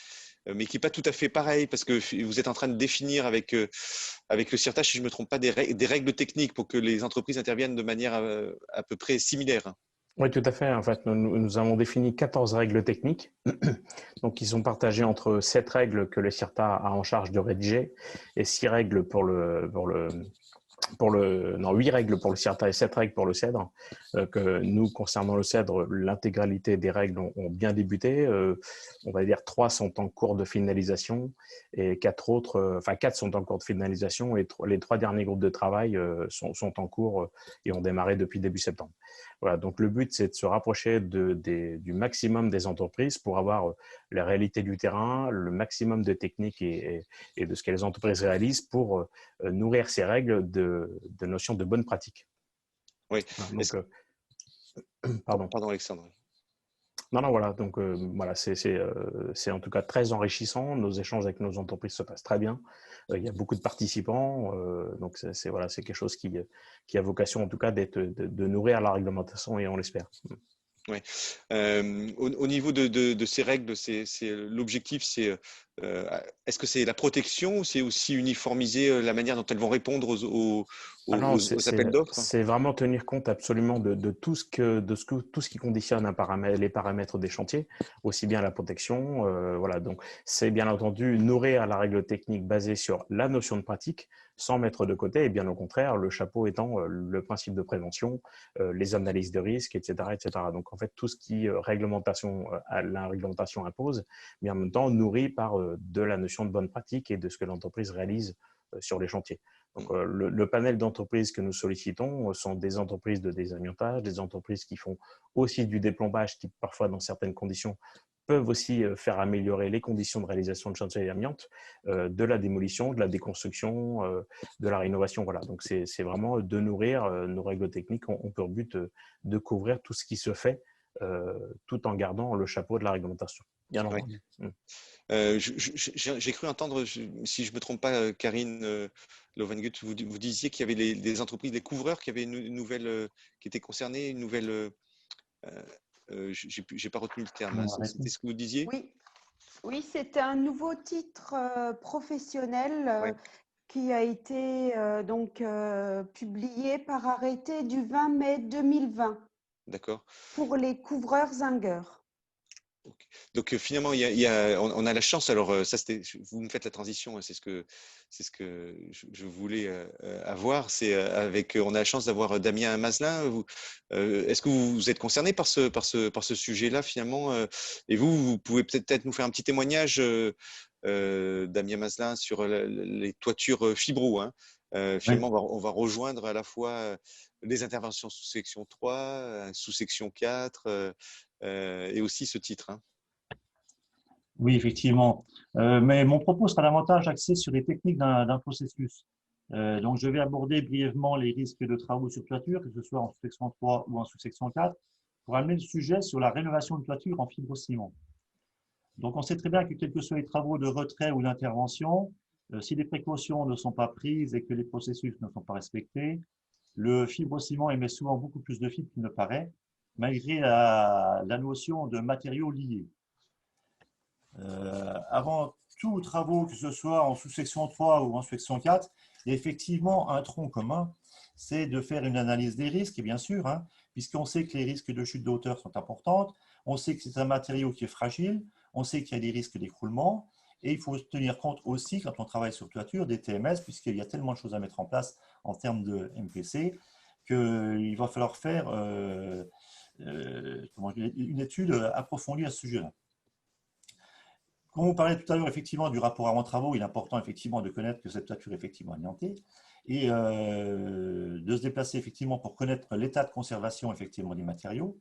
mais qui n'est pas tout à fait pareil, parce que vous êtes en train de définir avec le CIRTAG, si je ne me trompe pas, des règles techniques pour que les entreprises interviennent de manière à peu près similaire. Oui, tout à fait. En fait, nous avons défini 14 règles techniques, donc qui sont partagées entre 7 règles que le CIRTA a en charge de rédiger et 6 règles 8 règles pour le CIRTA et 7 règles pour le CEDRE. Que nous, concernant le CEDRE, l'intégralité des règles ont bien débuté. On va dire 3 sont en cours de finalisation et 4 sont en cours de finalisation et les 3 derniers groupes de travail sont en cours et ont démarré depuis début septembre. Voilà, donc le but, c'est de se rapprocher du maximum des entreprises pour avoir la réalité du terrain, le maximum de techniques et de ce que les entreprises réalisent pour nourrir ces règles de notions de bonne pratique. Oui. Voilà, donc, pardon, Alexandre. Non, voilà. Donc, voilà, c'est en tout cas très enrichissant. Nos échanges avec nos entreprises se passent très bien. Il y a beaucoup de participants. Donc, c'est quelque chose qui a vocation, en tout cas, de nourrir la réglementation et on l'espère. Oui. Au niveau de ces règles, l'objectif, c'est est-ce que c'est la protection ou c'est aussi uniformiser la manière dont elles vont répondre aux appels d'offres? C'est vraiment tenir compte absolument de tout ce qui conditionne les paramètres des chantiers, aussi bien la protection. Voilà, donc c'est bien entendu nourrir la règle technique basée sur la notion de pratique, sans mettre de côté, et bien au contraire, le chapeau étant le principe de prévention, les analyses de risque, etc., etc. Donc en fait, tout ce qui la réglementation impose, mais en même temps nourri par de la notion de bonne pratique et de ce que l'entreprise réalise sur les chantiers. Donc le panel d'entreprises que nous sollicitons sont des entreprises de désamiantage, des entreprises qui font aussi du déplombage, qui parfois dans certaines conditions peuvent aussi faire améliorer les conditions de réalisation de chantiers amiantes, de la démolition, de la déconstruction, de la rénovation. Voilà. Donc, c'est vraiment de nourrir nos règles techniques ont pour but de couvrir tout ce qui se fait tout en gardant le chapeau de la réglementation. Bien entendu. J'ai cru entendre, si je ne me trompe pas, Karine Lovengut, vous disiez qu'il y avait des entreprises, des couvreurs qui avaient une nouvelle, qui étaient concernés, une nouvelle… j'ai pas retenu le terme. C'était ce que vous disiez? Oui, c'est un nouveau titre professionnel qui a été publié par arrêté du 20 mai 2020. D'accord. Pour les couvreurs zingueurs. Okay. Donc finalement, on a la chance. Alors ça, vous me faites la transition. C'est ce que je voulais avoir. On a la chance d'avoir Damien Mazelin. Est-ce que vous êtes concerné par ce sujet-là finalement? Et vous pouvez peut-être nous faire un petit témoignage, Damien Mazelin, sur les toitures fibro. Hein. Finalement, on va rejoindre à la fois les interventions sous section 3, sous section 4. Et aussi ce titre. Hein. Oui, effectivement. Mais mon propos sera davantage axé sur les techniques d'un processus. Donc, je vais aborder brièvement les risques de travaux sur toiture, que ce soit en sous-section 3 ou en sous-section 4, pour amener le sujet sur la rénovation de toiture en fibrociment. Donc, on sait très bien que quels que soient les travaux de retrait ou d'intervention, si les précautions ne sont pas prises et que les processus ne sont pas respectés, le fibrociment émet souvent beaucoup plus de fibres qu'il ne paraît, malgré la notion de matériaux liés. Avant tous travaux, que ce soit en sous-section 3 ou en sous-section 4, il y a effectivement un tronc commun, c'est de faire une analyse des risques, et bien sûr, hein, puisqu'on sait que les risques de chute de hauteur sont importants, on sait que c'est un matériau qui est fragile, on sait qu'il y a des risques d'écroulement, et il faut tenir compte aussi, quand on travaille sur toiture, des TMS, puisqu'il y a tellement de choses à mettre en place en termes de MPC, qu'il va falloir faire une étude approfondie à ce sujet-là. Comme on parlait tout à l'heure effectivement du rapport avant travaux, il est important effectivement de connaître que cette toiture est effectivement amiantée et de se déplacer effectivement pour connaître l'état de conservation effectivement des matériaux,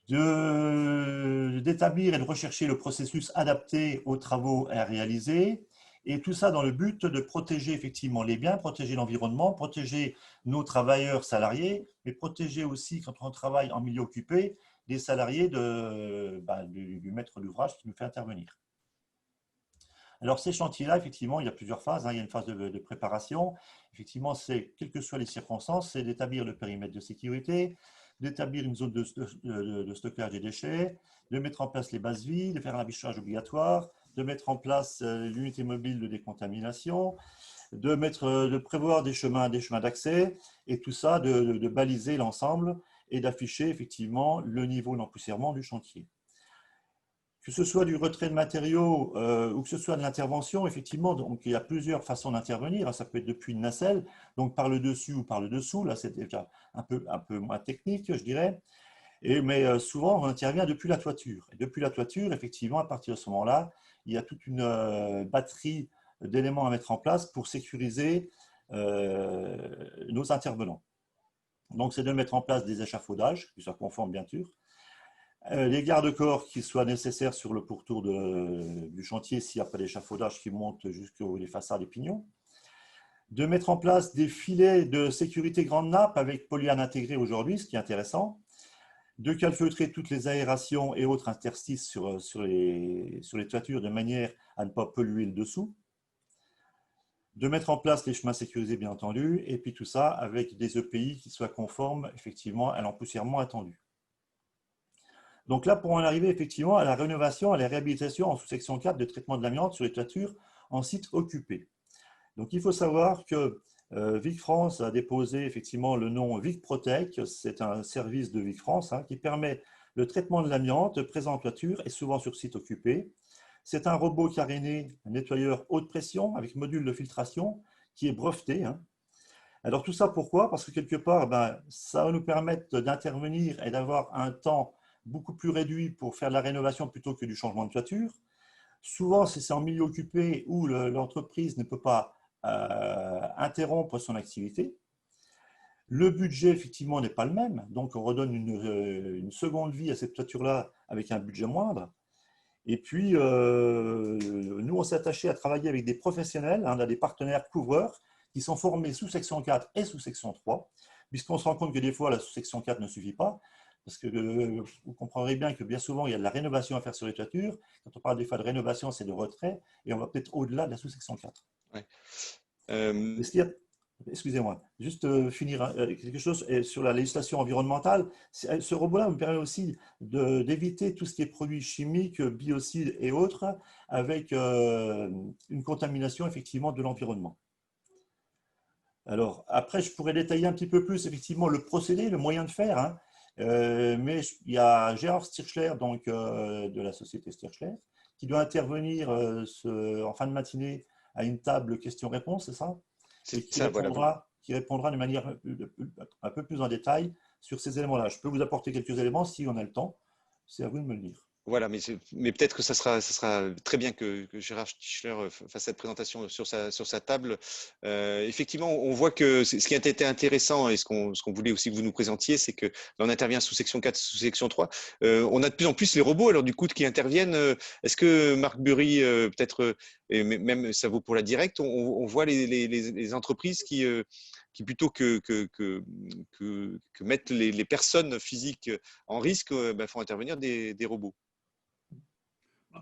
d'établir et de rechercher le processus adapté aux travaux à réaliser, et tout ça dans le but de protéger effectivement les biens, protéger l'environnement, protéger nos travailleurs salariés, mais protéger aussi, quand on travaille en milieu occupé, les salariés du maître d'ouvrage qui nous fait intervenir. Alors, ces chantiers-là, effectivement, il y a plusieurs phases. Il y a une phase de préparation. Effectivement, c'est, quelles que soient les circonstances, c'est d'établir le périmètre de sécurité, d'établir une zone de stockage des déchets, de mettre en place les bases vies, de faire un affichage obligatoire, de mettre en place l'unité mobile de décontamination, de prévoir des chemins d'accès, et tout ça, de baliser l'ensemble et d'afficher effectivement le niveau d'empoussièrement du chantier. Que ce soit du retrait de matériaux ou que ce soit de l'intervention, effectivement, donc il y a plusieurs façons d'intervenir. Ça peut être depuis une nacelle, donc par le dessus ou par le dessous. Là, c'est déjà un peu moins technique, je dirais. Mais souvent, on intervient depuis la toiture. Et depuis la toiture, effectivement, à partir de ce moment-là, il y a toute une batterie d'éléments à mettre en place pour sécuriser nos intervenants. Donc, c'est de mettre en place des échafaudages, qui soient conformes, bien sûr, les garde-corps qui soient nécessaires sur le pourtour du chantier s'il n'y a pas d'échafaudage qui monte jusqu'aux façades et pignons, de mettre en place des filets de sécurité grande nappe avec polyane intégré aujourd'hui, ce qui est intéressant, de calfeutrer toutes les aérations et autres interstices sur les toitures de manière à ne pas polluer le dessous, de mettre en place les chemins sécurisés, bien entendu, et puis tout ça avec des EPI qui soient conformes effectivement à l'empoussièrement attendu. Donc là, pour en arriver effectivement à la rénovation, à la réhabilitation en sous-section 4 de traitement de l'amiante sur les toitures en site occupé. Donc il faut savoir que Vic France a déposé effectivement le nom Vic Protec, c'est un service de Vic France qui permet le traitement de l'amiante présent en toiture et souvent sur site occupé. C'est un robot caréné, un nettoyeur haute pression avec module de filtration qui est breveté. Alors tout ça pourquoi? Parce que quelque part, ça va nous permettre d'intervenir et d'avoir un temps beaucoup plus réduit pour faire de la rénovation plutôt que du changement de toiture. Souvent, c'est en milieu occupé où l'entreprise ne peut pas interrompre son activité. Le budget, effectivement, n'est pas le même. Donc, on redonne une seconde vie à cette toiture-là avec un budget moindre. Et puis, nous, on s'est attaché à travailler avec des professionnels. On a des partenaires couvreurs qui sont formés sous section 4 et sous section 3, puisqu'on se rend compte que des fois, la sous-section 4 ne suffit pas. Parce que vous comprendrez bien que bien souvent, il y a de la rénovation à faire sur les toitures. Quand on parle des fois de rénovation, c'est de retrait. Et on va peut-être au-delà de la sous-section 4. Ouais. Excusez-moi, juste finir quelque chose sur la législation environnementale. Ce robot-là me permet aussi d'éviter tout ce qui est produits chimiques, biocides et autres, avec une contamination effectivement de l'environnement. Alors, après, je pourrais détailler un petit peu plus effectivement le procédé, le moyen de faire. Mais il y a Gérard Stirschler, donc, de la société Stirschler, qui doit intervenir en fin de matinée à une table questions-réponses, c'est ça? Qui répondra de manière un peu plus en détail sur ces éléments-là. Je peux vous apporter quelques éléments si on a le temps. C'est à vous de me le dire. Voilà, mais peut-être que ça sera très bien que Gérard Stirschler fasse cette présentation sur sa table. Effectivement, on voit que ce qui a été intéressant et ce qu'on voulait aussi que vous nous présentiez, c'est que là, on intervient sous section 4, sous section 3. On a de plus en plus les robots, alors du coup, qui interviennent. Est-ce que Marc Bury, peut-être, et même ça vaut pour la directe, on voit les entreprises qui plutôt que mettre les personnes physiques en risque, font intervenir des robots.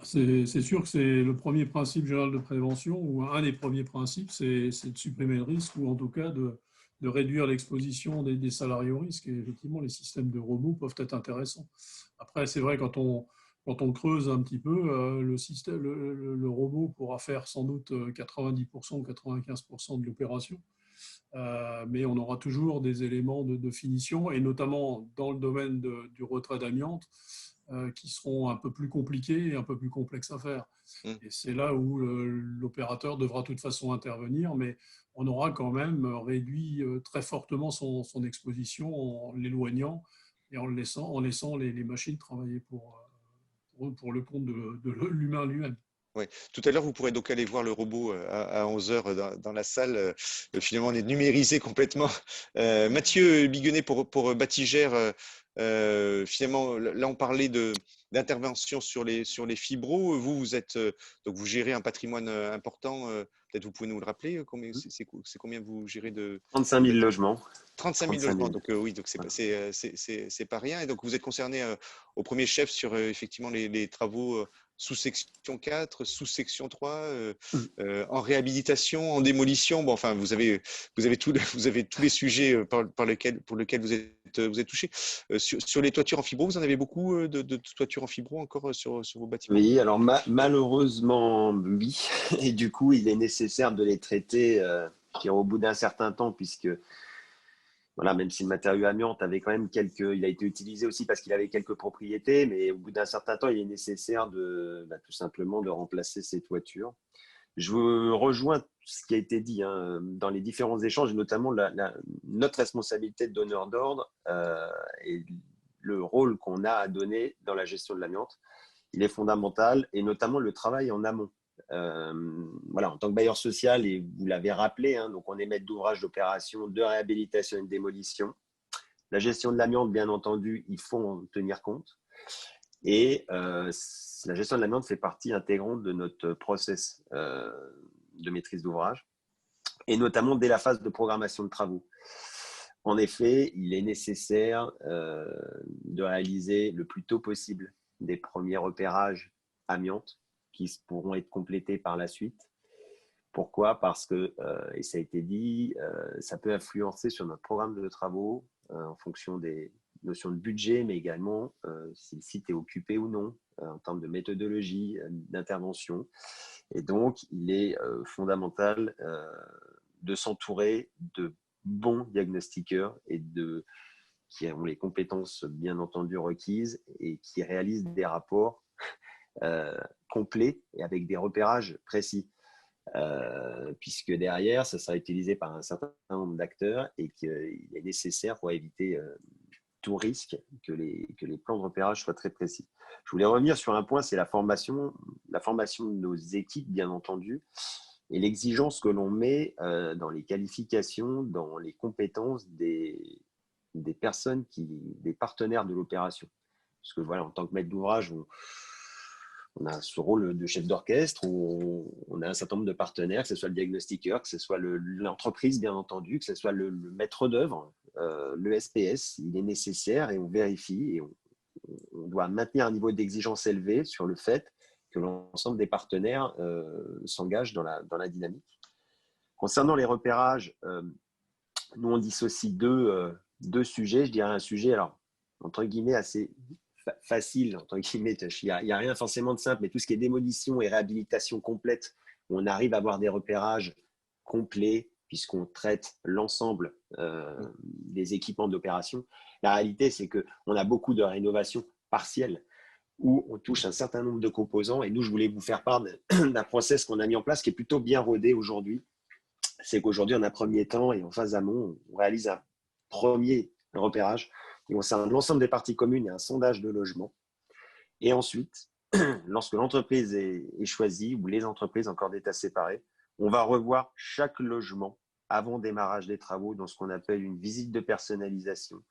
C'est sûr que c'est le premier principe général de prévention, ou un des premiers principes, c'est de supprimer le risque, ou en tout cas de réduire l'exposition des salariés au risque. Et effectivement, les systèmes de robots peuvent être intéressants. Après, c'est vrai, quand on creuse un petit peu, le robot pourra faire sans doute 90% ou 95% de l'opération. Mais on aura toujours des éléments de finition, et notamment dans le domaine du retrait d'amiante, qui seront un peu plus compliqués et un peu plus complexes à faire. Et c'est là où l'opérateur devra de toute façon intervenir, mais on aura quand même réduit très fortement son exposition en l'éloignant et en laissant les machines travailler pour le compte de l'humain lui-même. Ouais. Tout à l'heure, vous pourrez donc aller voir le robot à 11h dans la salle. Finalement, on est numérisé complètement. Mathieu Biguenet pour Batigère. Finalement, là, on parlait d'intervention sur les fibros. Vous êtes donc vous gérez un patrimoine important. Peut-être vous pouvez nous le rappeler. C'est combien vous gérez de 35 000 logements. 35 000 logements. Donc oui, donc c'est pas rien. Et donc vous êtes concerné au premier chef sur effectivement les travaux sous-section 4, sous-section 3, en réhabilitation, en démolition. Bon, enfin, vous avez tous les sujets pour lesquels vous êtes touché. Sur les toitures en fibro, vous en avez beaucoup de toitures en fibro encore sur vos bâtiments? Oui, alors malheureusement, oui. Et du coup, il est nécessaire de les traiter au bout d'un certain temps, puisque voilà, même si le matériau amiante avait quand même il a été utilisé aussi parce qu'il avait quelques propriétés, mais au bout d'un certain temps, il est nécessaire tout simplement de remplacer ces toitures. Je rejoins ce qui a été dit dans les différents échanges, et notamment notre responsabilité de donneur d'ordre et le rôle qu'on a à donner dans la gestion de l'amiante. Il est fondamental, et notamment le travail en amont. Voilà, en tant que bailleur social, et vous l'avez rappelé, donc on est maître d'ouvrage d'opération, de réhabilitation et de démolition. La gestion de l'amiante, bien entendu, il faut en tenir compte. Et la gestion de l'amiante fait partie intégrante de notre process de maîtrise d'ouvrage, et notamment dès la phase de programmation de travaux. En effet, il est nécessaire de réaliser le plus tôt possible des premiers repérages amiante qui pourront être complétés par la suite. Pourquoi? Parce que, et ça a été dit, ça peut influencer sur notre programme de travaux en fonction des notions de budget, mais également si le site est occupé ou non, en termes de méthodologie, d'intervention. Et donc, il est fondamental de s'entourer de bons diagnostiqueurs et qui ont les compétences bien entendu requises et qui réalisent des rapports complets et avec des repérages précis. Puisque derrière, ça sera utilisé par un certain nombre d'acteurs et qu'il est nécessaire pour éviter tout risque que les plans de repérage soient très précis. Je voulais revenir sur un point, c'est la formation de nos équipes, bien entendu, et l'exigence que l'on met dans les qualifications, dans les compétences des personnes, des partenaires de l'opération. Parce que voilà, en tant que maître d'ouvrage, on a ce rôle de chef d'orchestre où on a un certain nombre de partenaires, que ce soit le diagnostiqueur, que ce soit l'entreprise, bien entendu, que ce soit le maître d'œuvre, le SPS. Il est nécessaire et on vérifie et on doit maintenir un niveau d'exigence élevé sur le fait que l'ensemble des partenaires s'engagent dans la dynamique. Concernant les repérages, nous on dissocie deux sujets. Je dirais un sujet, alors, entre guillemets, assez facile, entre guillemets, il n'y a rien forcément de simple, mais tout ce qui est démolition et réhabilitation complète, où on arrive à avoir des repérages complets, puisqu'on traite l'ensemble des équipements d'opération. La réalité, c'est qu'on a beaucoup de rénovations partielles, où on touche un certain nombre de composants, et nous, je voulais vous faire part d'un process qu'on a mis en place, qui est plutôt bien rodé aujourd'hui. C'est qu'aujourd'hui, en un premier temps, et en phase amont, on réalise un premier repérage qui concerne l'ensemble des parties communes et un sondage de logement. Et ensuite, lorsque l'entreprise est choisie, ou les entreprises encore d'état séparés, on va revoir chaque logement avant démarrage des travaux dans ce qu'on appelle une visite de personnalisation.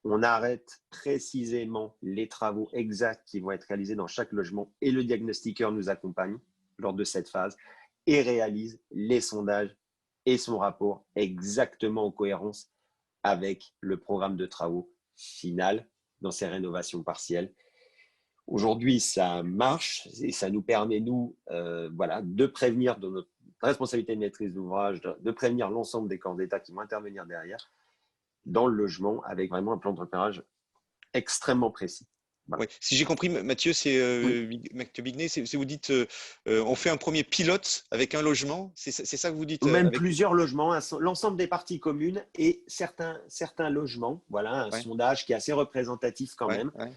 On arrête précisément les travaux exacts qui vont être réalisés dans chaque logement et le diagnostiqueur nous accompagne lors de cette phase et réalise les sondages et son rapport exactement en cohérence avec le programme de travaux final dans ces rénovations partielles. Aujourd'hui, ça marche et ça nous permet, nous, de prévenir de notre responsabilité de maîtrise d'ouvrage, de prévenir l'ensemble des corps d'État qui vont intervenir derrière dans le logement avec vraiment un plan de repérage extrêmement précis. Voilà. Ouais. Si j'ai compris, Mathieu, Mathieu Bignet, c'est vous dites on fait un premier pilote avec un logement, c'est ça que vous dites Même plusieurs logements, l'ensemble des parties communes et certains logements, voilà, un sondage qui est assez représentatif quand même. Ouais.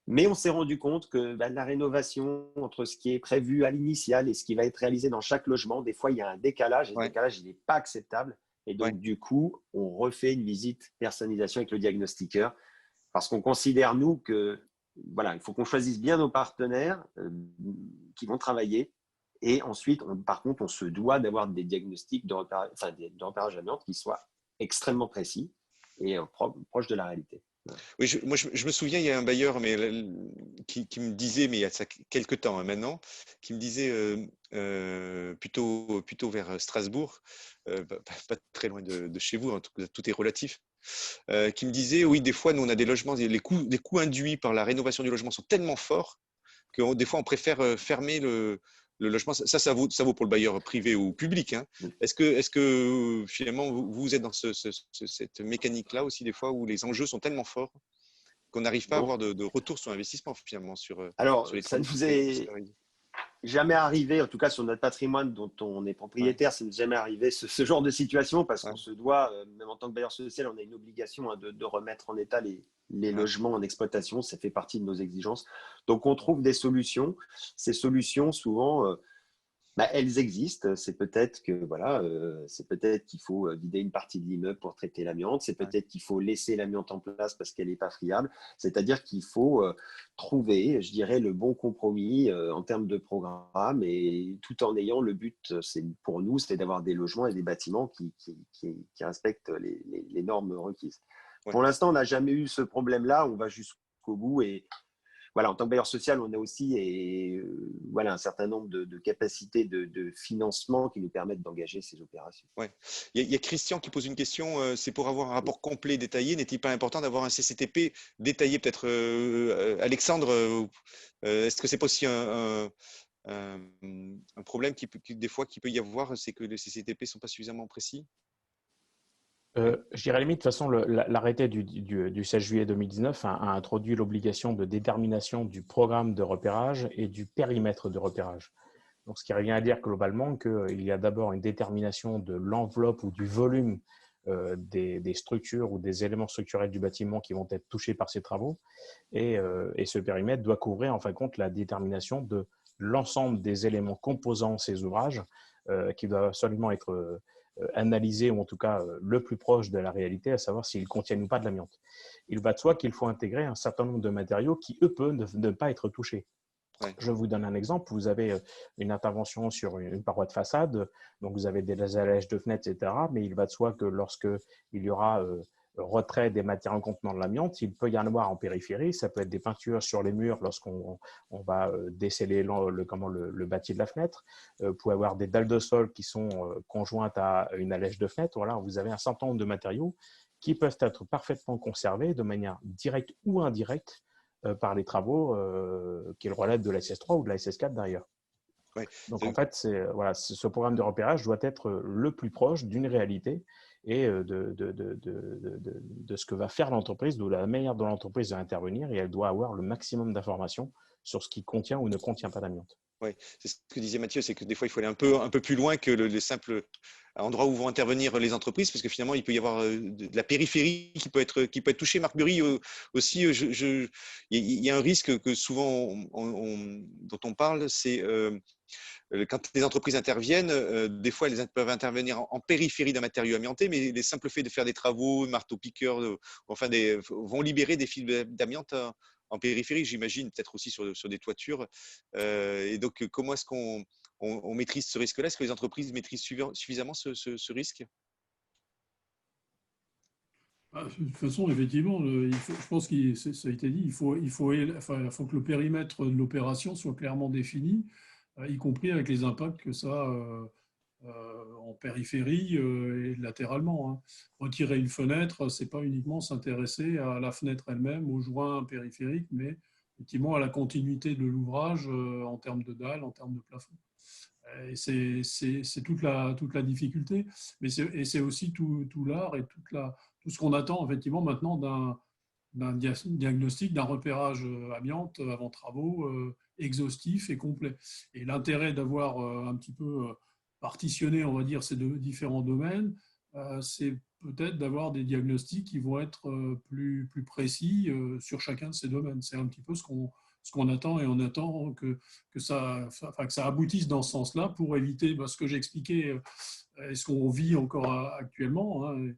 Mais on s'est rendu compte que la rénovation entre ce qui est prévu à l'initial et ce qui va être réalisé dans chaque logement, des fois il y a un décalage et ce décalage il n'est pas acceptable. Et donc du coup, on refait une visite personnalisation avec le diagnostiqueur parce qu'on considère, nous, que voilà, il faut qu'on choisisse bien nos partenaires qui vont travailler. Et ensuite, par contre, on se doit d'avoir des diagnostics de repérage amiante qui soient extrêmement précis et proches de la réalité. Oui, je me souviens, il y a un bailleur qui me disait, mais il y a quelques temps maintenant, qui me disait plutôt vers Strasbourg, pas très loin de chez vous, hein, tout est relatif, qui me disait, oui, des fois, nous, on a des logements, les coûts induits par la rénovation du logement sont tellement forts que des fois on préfère fermer le logement. Ça vaut pour le bailleur privé ou public. Hein. Est-ce que finalement vous êtes dans cette mécanique-là aussi des fois où les enjeux sont tellement forts qu'on n'arrive pas à avoir de retour sur investissement finalement sur les ça nous est jamais arrivé, en tout cas sur notre patrimoine dont on est propriétaire, ça ne nous est jamais arrivé ce genre de situation parce qu'on se doit, même en tant que bailleur social, on a une obligation de remettre en état les logements en exploitation, ça fait partie de nos exigences. Donc on trouve des solutions. Ces solutions, souvent, elles existent. C'est peut-être qu'il faut vider une partie de l'immeuble pour traiter l'amiante. C'est peut-être qu'il faut laisser l'amiante en place parce qu'elle n'est pas friable. C'est-à-dire qu'il faut trouver, je dirais, le bon compromis en termes de programme et tout en ayant le but, pour nous, c'est d'avoir des logements et des bâtiments qui respectent les normes requises. Ouais. Pour l'instant, on n'a jamais eu ce problème-là. On va jusqu'au bout et voilà, en tant que bailleur social, on a aussi un certain nombre de capacités de financement qui nous permettent d'engager ces opérations. Ouais. Il y a Christian qui pose une question, c'est pour avoir un rapport complet détaillé, n'est-il pas important d'avoir un CCTP détaillé peut-être Alexandre, est-ce que c'est pas aussi un problème des fois qu'il peut y avoir, c'est que les CCTP ne sont pas suffisamment précis? Je dirais à la limite, de toute façon, l'arrêté du 16 juillet 2019 a introduit l'obligation de détermination du programme de repérage et du périmètre de repérage. Donc, ce qui revient à dire globalement qu'il y a d'abord une détermination de l'enveloppe ou du volume des structures ou des éléments structurels du bâtiment qui vont être touchés par ces travaux. Et ce périmètre doit couvrir, en fin de compte, la détermination de l'ensemble des éléments composant ces ouvrages qui doivent absolument être analysés, ou en tout cas le plus proche de la réalité, à savoir s'ils contiennent ou pas de l'amiante. Il va de soi qu'il faut intégrer un certain nombre de matériaux qui, eux, peuvent ne pas être touchés. Ouais. Je vous donne un exemple. Vous avez une intervention sur une paroi de façade, donc vous avez des allèges de fenêtres, etc. Mais il va de soi que lorsqu'il y aura retrait des matériaux contenant de l'amiante, il peut y en avoir en périphérie. Ça peut être des peintures sur les murs lorsqu'on va déceler le bâti de la fenêtre. Vous pouvez avoir des dalles de sol qui sont conjointes à une allège de fenêtre. Voilà, vous avez un certain nombre de matériaux qui peuvent être parfaitement conservés de manière directe ou indirecte par les travaux qu'ils relèvent de la SS3 ou de la SS4 d'ailleurs. Oui. Donc en fait, ce programme de repérage doit être le plus proche d'une réalité et de ce que va faire l'entreprise, de la manière dont l'entreprise va intervenir, et elle doit avoir le maximum d'informations sur ce qui contient ou ne contient pas d'amiante. Oui, c'est ce que disait Mathieu, c'est que des fois, il faut aller un peu plus loin que les simples endroits où vont intervenir les entreprises, parce que finalement, il peut y avoir de la périphérie qui peut être touchée. Marc Bury aussi, il y a un risque que souvent dont on parle, c'est quand les entreprises interviennent, des fois, elles peuvent intervenir en périphérie d'un matériau amianté, mais les simples faits de faire des travaux, marteau-piqueur, vont libérer des fils d'amiante en périphérie, j'imagine, peut-être aussi sur des toitures. Et donc, comment est-ce qu'on maîtrise ce risque-là? Est-ce que les entreprises maîtrisent suffisamment ce risque? De toute façon, effectivement, je pense que ça a été dit, il faut que le périmètre de l'opération soit clairement défini, y compris avec les impacts que ça a en périphérie et latéralement. Hein. Retirer une fenêtre, ce n'est pas uniquement s'intéresser à la fenêtre elle-même, au joint périphérique, mais effectivement à la continuité de l'ouvrage en termes de dalles, en termes de plafond. Et c'est toute la difficulté, mais c'est aussi tout l'art et tout ce qu'on attend effectivement maintenant d'un diagnostic, d'un repérage amiante avant travaux exhaustif et complet. Et l'intérêt d'avoir un petit peu partitionné, on va dire, ces deux différents domaines, c'est peut-être d'avoir des diagnostics qui vont être plus précis sur chacun de ces domaines. C'est un petit peu ce qu'on attend, et on attend que ça aboutisse dans ce sens-là pour éviter ce que j'expliquais et ce qu'on vit encore actuellement. Hein.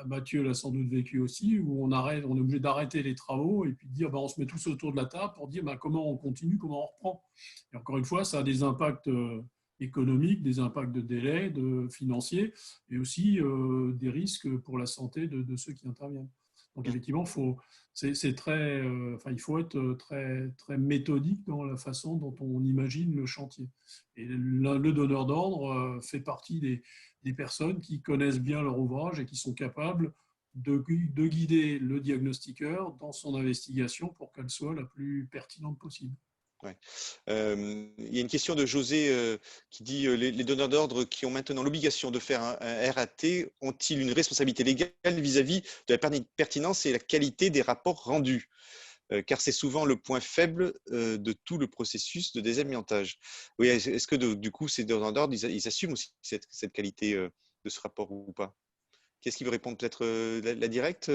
Mathieu l'a sans doute vécu aussi, où on est obligé d'arrêter les travaux et puis de dire on se met tous autour de la table pour dire comment on continue, comment on reprend. Et encore une fois, ça a des impacts économiques, des impacts de délai, financiers, et aussi des risques pour la santé de ceux qui interviennent. Donc effectivement, il faut être très, très méthodique dans la façon dont on imagine le chantier. Et le donneur d'ordre fait partie des personnes qui connaissent bien leur ouvrage et qui sont capables de guider le diagnostiqueur dans son investigation pour qu'elle soit la plus pertinente possible. Ouais. Il y a une question de José qui dit les donneurs d'ordre qui ont maintenant l'obligation de faire un RAT ont-ils une responsabilité légale vis-à-vis de la pertinence et la qualité des rapports rendus, car c'est souvent le point faible de tout le processus de désamiantage. Oui, est-ce que du coup ces donneurs d'ordre ils assument aussi cette qualité de ce rapport ou pas? Qu'est-ce qui veut répondre, peut-être la directe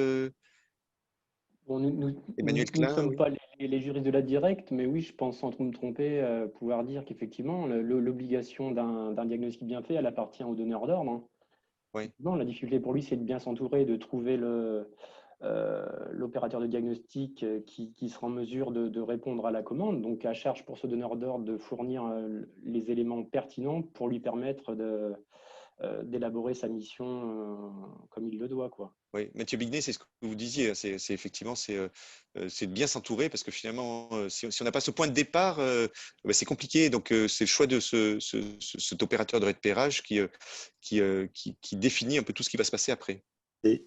Bon, nous Emmanuel ne Klein, sommes oui. pas les juristes de la directe, mais oui, je pense sans trop me tromper, pouvoir dire qu'effectivement, l'obligation d'un diagnostic bien fait, elle appartient au donneur d'ordre. Hein. Oui. Non, la difficulté pour lui, c'est de bien s'entourer, de trouver l'opérateur de diagnostic qui sera en mesure de répondre à la commande. Donc, à charge pour ce donneur d'ordre de fournir les éléments pertinents pour lui permettre d'élaborer sa mission comme il le doit, quoi. Oui, Mathieu Bignet, c'est ce que vous disiez. C'est effectivement, c'est de bien s'entourer parce que finalement, si on n'a pas ce point de départ, c'est compliqué. Donc, c'est le choix de cet opérateur de repérage qui définit un peu tout ce qui va se passer après.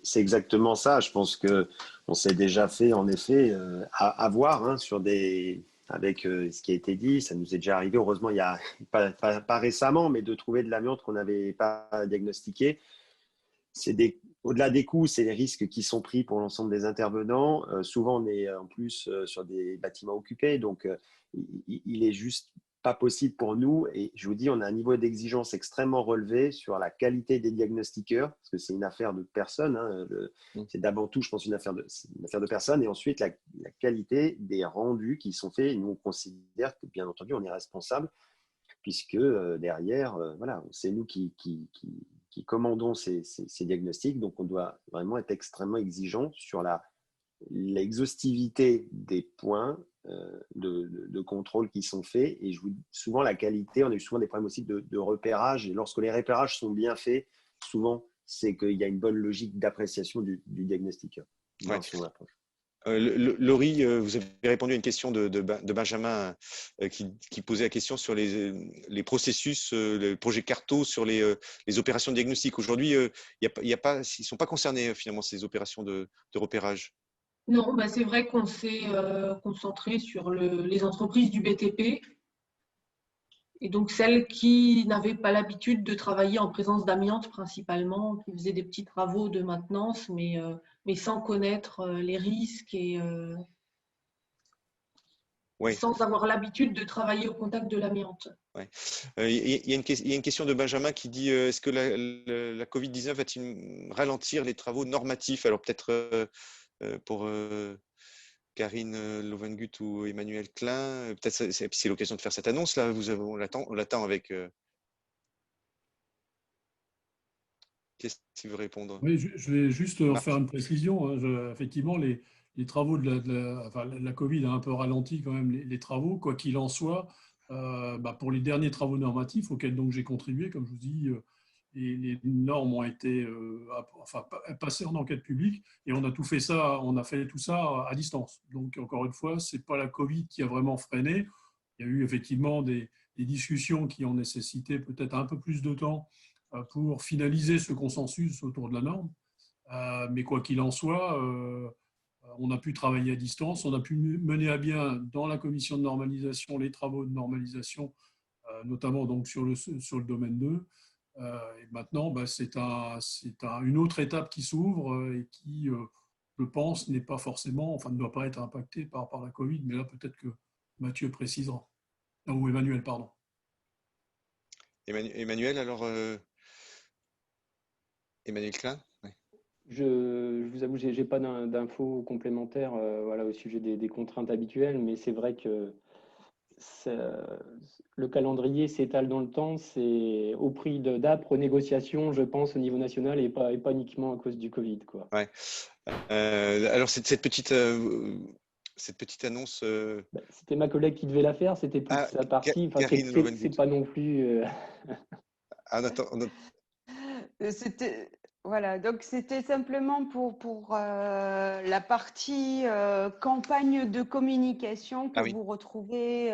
C'est exactement ça. Je pense qu'on s'est déjà fait, en effet, avoir sur avec ce qui a été dit. Ça nous est déjà arrivé, heureusement, il y a pas récemment, mais de trouver de l'amiante qu'on n'avait pas diagnostiqué. Au-delà des coûts, c'est les risques qui sont pris pour l'ensemble des intervenants. Souvent, on est en plus sur des bâtiments occupés, donc il est juste pas possible pour nous. Et je vous dis, on a un niveau d'exigence extrêmement relevé sur la qualité des diagnostiqueurs, parce que c'est une affaire de personnes. Hein, c'est d'avant tout, je pense, une affaire de personnes. Et ensuite, la qualité des rendus qui sont faits. Et nous, on considère que, bien entendu, on est responsable, puisque derrière, voilà, c'est nous qui commandons ces diagnostics. Donc, on doit vraiment être extrêmement exigeant sur l'exhaustivité des points de contrôle qui sont faits. Et souvent, la qualité, on a eu souvent des problèmes aussi de repérage. Et lorsque les repérages sont bien faits, souvent, c'est qu'il y a une bonne logique d'appréciation du diagnostiqueur dans son approche. Laurie, vous avez répondu à une question de Benjamin qui posait la question sur les processus, le projet CARTO sur les opérations de diagnostic. Aujourd'hui, ils ne sont pas concernés finalement ces opérations de repérage. Non, c'est vrai qu'on s'est concentré sur les entreprises du BTP et donc celles qui n'avaient pas l'habitude de travailler en présence d'amiante principalement, qui faisaient des petits travaux de maintenance, mais sans connaître les risques et sans avoir l'habitude de travailler au contact de l'amiante. Ouais. Il y a une question de Benjamin qui dit est-ce que la Covid-19 va-t-il ralentir les travaux normatifs? Alors peut-être pour Karine Lovengut ou Emmanuel Klein, peut-être c'est l'occasion de faire cette annonce là. On l'attend avec. Qu'est-ce qu'il veut répondre? Oui, je vais juste faire une précision. Hein. Effectivement, les travaux la Covid a un peu ralenti quand même les travaux, quoi qu'il en soit. Pour les derniers travaux normatifs auxquels donc j'ai contribué, comme je vous dis, les normes ont été passées en enquête publique et on a fait tout ça à distance. Donc encore une fois, c'est pas la Covid qui a vraiment freiné. Il y a eu effectivement des discussions qui ont nécessité peut-être un peu plus de temps pour finaliser ce consensus autour de la norme. Mais quoi qu'il en soit, on a pu travailler à distance, on a pu mener à bien dans la commission de normalisation les travaux de normalisation, notamment donc sur le domaine 2. Et maintenant, c'est une autre étape qui s'ouvre et qui, je pense, n'est pas forcément, ne doit pas être impactée par la Covid, mais là peut-être que Mathieu précisera. Ou Emmanuel, pardon. Emmanuel, alors Emmanuel Klein. Ouais. Je vous avoue, je n'ai pas d'infos complémentaires au sujet des contraintes habituelles, mais c'est vrai que le calendrier s'étale dans le temps, c'est au prix d'âpres négociations, je pense, au niveau national et pas uniquement à cause du Covid, quoi. Ouais. Alors, cette petite annonce. C'était ma collègue qui devait la faire, c'était plus sa partie. C'est pas non plus. Voilà, donc c'était simplement pour la partie campagne de communication que vous retrouvez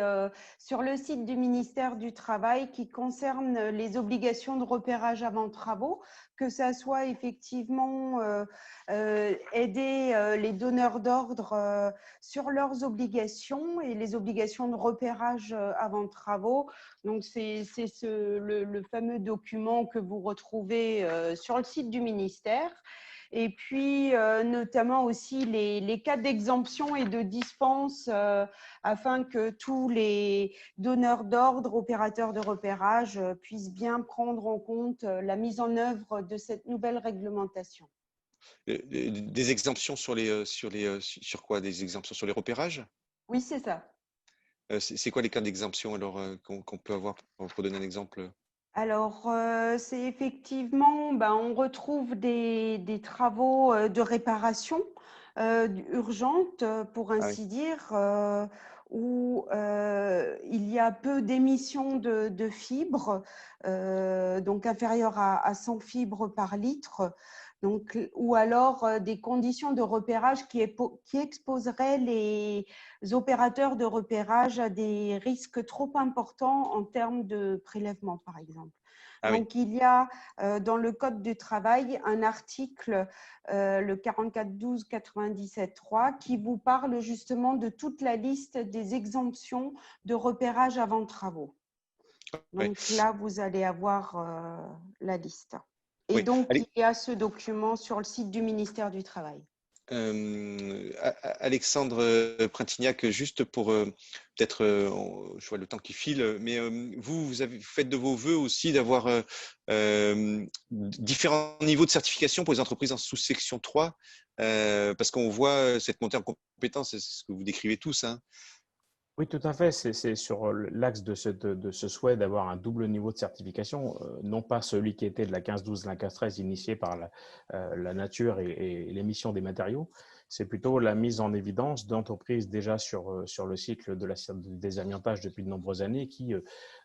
sur le site du ministère du Travail qui concerne les obligations de repérage avant travaux que ça soit effectivement aider les donneurs d'ordre sur leurs obligations et les obligations de repérage avant travaux. Donc, c'est le fameux document que vous retrouvez sur le site du ministère. Et puis, notamment aussi les cas d'exemption et de dispense afin que tous les donneurs d'ordre, opérateurs de repérage puissent bien prendre en compte la mise en œuvre de cette nouvelle réglementation. Des exemptions sur quoi? Des exemptions sur les repérages? Oui, c'est ça. C'est quoi les cas d'exemption alors qu'on peut avoir pour donner un exemple? Alors, c'est effectivement, on retrouve des travaux de réparation urgente, pour ainsi dire, où il y a peu d'émissions de fibres, donc inférieures à 100 fibres par litre. Donc, ou alors des conditions de repérage qui exposeraient les opérateurs de repérage à des risques trop importants en termes de prélèvement, par exemple. Donc, il y a dans le Code du travail un article, le 44.12.97.3, qui vous parle justement de toute la liste des exemptions de repérage avant travaux. Donc là, vous allez avoir la liste. Et donc, il y a ce document sur le site du ministère du Travail. Alexandre Printignac, juste pour peut-être, je vois le temps qui file, mais vous faites de vos voeux aussi d'avoir différents niveaux de certification pour les entreprises en sous-section 3, parce qu'on voit cette montée en compétences, c'est ce que vous décrivez tous, hein. Oui, tout à fait. C'est sur l'axe de ce souhait d'avoir un double niveau de certification, non pas celui qui était de la 15-12, la 15-13 initié par la nature et l'émission des matériaux. C'est plutôt la mise en évidence d'entreprises déjà sur le cycle du désamiantage depuis de nombreuses années qui,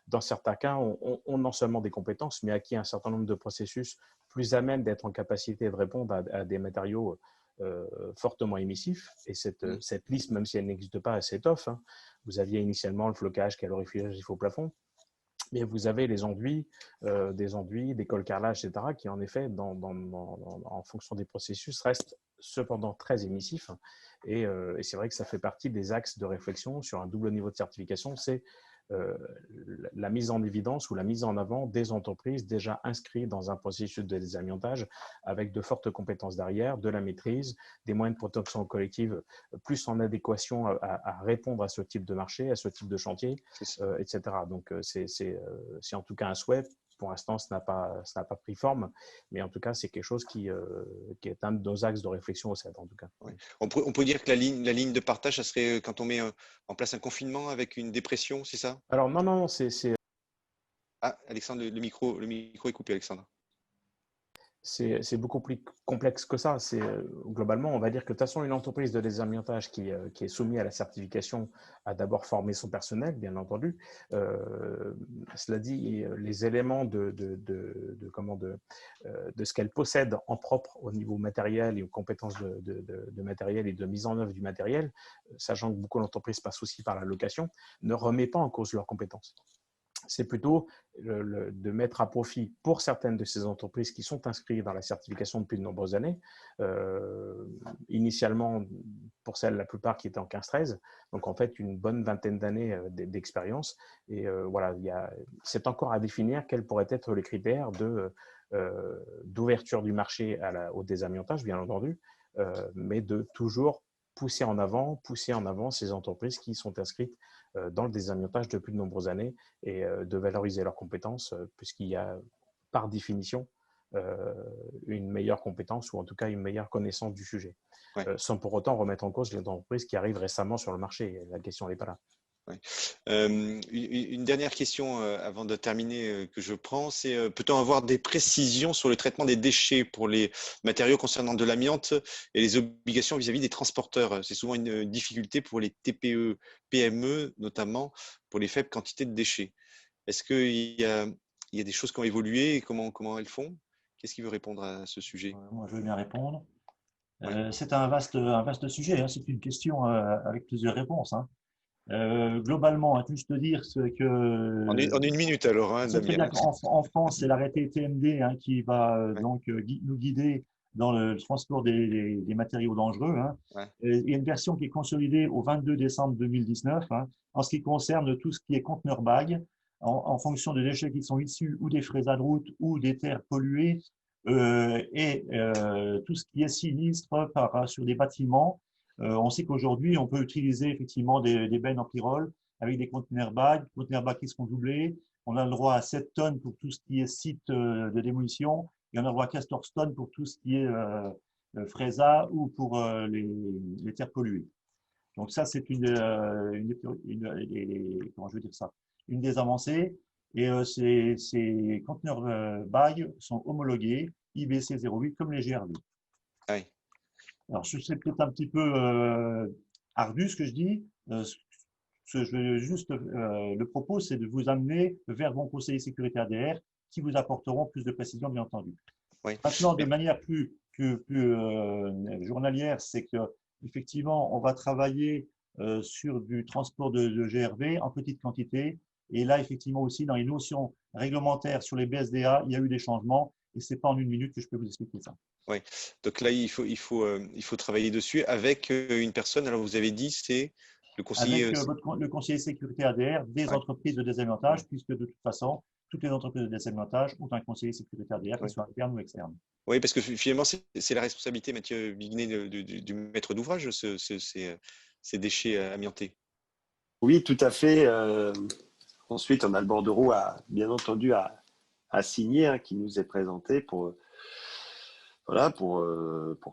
dans certains cas, ont non seulement des compétences, mais acquis un certain nombre de processus plus à même d'être en capacité de répondre à des matériaux fortement émissifs. Et cette liste, même si elle n'existe pas, elle s'étoffe, hein. Vous aviez initialement le flocage, calorifugif au plafond, mais vous avez les enduits, des cols-carrelages, etc., qui en effet, en fonction des processus, restent cependant très émissifs. Et c'est vrai que ça fait partie des axes de réflexion sur un double niveau de certification, c'est la mise en évidence ou la mise en avant des entreprises déjà inscrites dans un processus de désamiantage avec de fortes compétences derrière, de la maîtrise, des moyens de protection collective plus en adéquation à répondre à ce type de marché, à ce type de chantier, etc. Donc, c'est en tout cas un souhait. Pour l'instant, ça n'a pas pris forme, mais en tout cas, c'est quelque chose qui est un de nos axes de réflexion au CED, en tout cas. Oui. On peut dire que la ligne de partage, ça serait quand on met en place un confinement avec une dépression, c'est ça? Alors, non, c'est… Ah, Alexandre, le micro est coupé, Alexandre. C'est beaucoup plus complexe que ça. Globalement, on va dire que de toute façon, une entreprise de désamiantage qui est soumise à la certification a d'abord formé son personnel, bien entendu. Cela dit, les éléments de ce qu'elle possède en propre au niveau matériel et aux compétences de matériel et de mise en œuvre du matériel, sachant que beaucoup d'entreprises passent aussi par la location, ne remet pas en cause leurs compétences. C'est plutôt de mettre à profit pour certaines de ces entreprises qui sont inscrites dans la certification depuis de nombreuses années, initialement pour celles, la plupart qui étaient en 15-13, donc en fait une bonne vingtaine d'années d'expérience. Et voilà, c'est encore à définir quels pourraient être les critères d'ouverture du marché au désamiantage, bien entendu, mais de toujours pousser en avant ces entreprises qui sont inscrites dans le désamiantage depuis de nombreuses années et de valoriser leurs compétences puisqu'il y a par définition une meilleure compétence ou en tout cas une meilleure connaissance du sujet, sans pour autant remettre en cause les entreprises qui arrivent récemment sur le marché. La question n'est pas là. Ouais. Une dernière question avant de terminer que je prends, c'est peut-on avoir des précisions sur le traitement des déchets pour les matériaux concernant de l'amiante et les obligations vis-à-vis des transporteurs? C'est souvent une difficulté pour les TPE, PME, notamment pour les faibles quantités de déchets. Est-ce qu'il y a des choses qui ont évolué et comment elles font? Qu'est-ce qui veut répondre à ce sujet? Moi, je veux bien répondre. C'est un vaste sujet, hein. C'est une question avec plusieurs réponses, hein. Globalement, juste dire que… En une minute alors, hein, Damien. En France, c'est l'arrêté TMD qui va donc nous guider dans le transport des matériaux dangereux. Il y a une version qui est consolidée au 22 décembre 2019 en ce qui concerne tout ce qui est conteneur bag, en fonction des déchets qui sont issus ou des fraisades de route ou des terres polluées, et tout ce qui est sinistre sur des bâtiments. On sait qu'aujourd'hui, on peut utiliser effectivement des bennes en pyrrole avec des conteneurs bags qui seront doublés. On a le droit à 7 tonnes pour tout ce qui est site de démolition et on a le droit à 14 tonnes pour tout ce qui est fraisa ou pour les terres polluées. Donc ça, c'est une des avancées. Et ces conteneurs bags sont homologués IBC 08 comme les GRV. Oui. Alors, c'est peut-être un petit peu ardu ce que je dis. Le propos, c'est de vous amener vers vos conseillers sécurité ADR qui vous apporteront plus de précision, bien entendu. Oui. Maintenant, de manière plus journalière, c'est que effectivement, on va travailler sur du transport de GRV en petite quantité. Et là, effectivement aussi, dans les notions réglementaires sur les BSDA, il y a eu des changements. Et ce n'est pas en une minute que je peux vous expliquer ça. Oui, donc là, il faut travailler dessus avec une personne. Alors, vous avez dit, c'est le conseiller… Avec le conseiller sécurité ADR des entreprises de désamiantage, puisque de toute façon, toutes les entreprises de désamiantage ont un conseiller sécurité ADR, qu'il soit interne ou externe. Oui, parce que finalement, c'est la responsabilité, Mathieu Bignet, du maître d'ouvrage, ces déchets amiantés. Oui, tout à fait. Ensuite, on a le bordereau, bien entendu, à signer, qui nous est présenté pour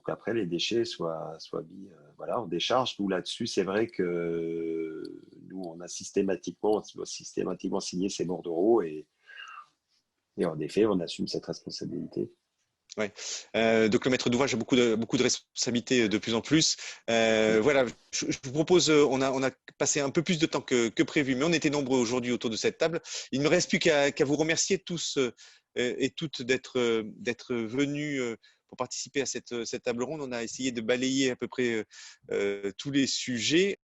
qu'après les déchets soient mis en décharge. Nous, là-dessus, c'est vrai que nous, on a systématiquement signé ces bordereaux et en effet, on assume cette responsabilité. Ouais. Donc le maître d'ouvrage a beaucoup de responsabilités de plus en plus. Voilà, je vous propose, on a passé un peu plus de temps que prévu, mais on était nombreux aujourd'hui autour de cette table. Il ne me reste plus qu'à vous remercier tous et toutes d'être venus pour participer à cette table ronde. On a essayé de balayer à peu près tous les sujets.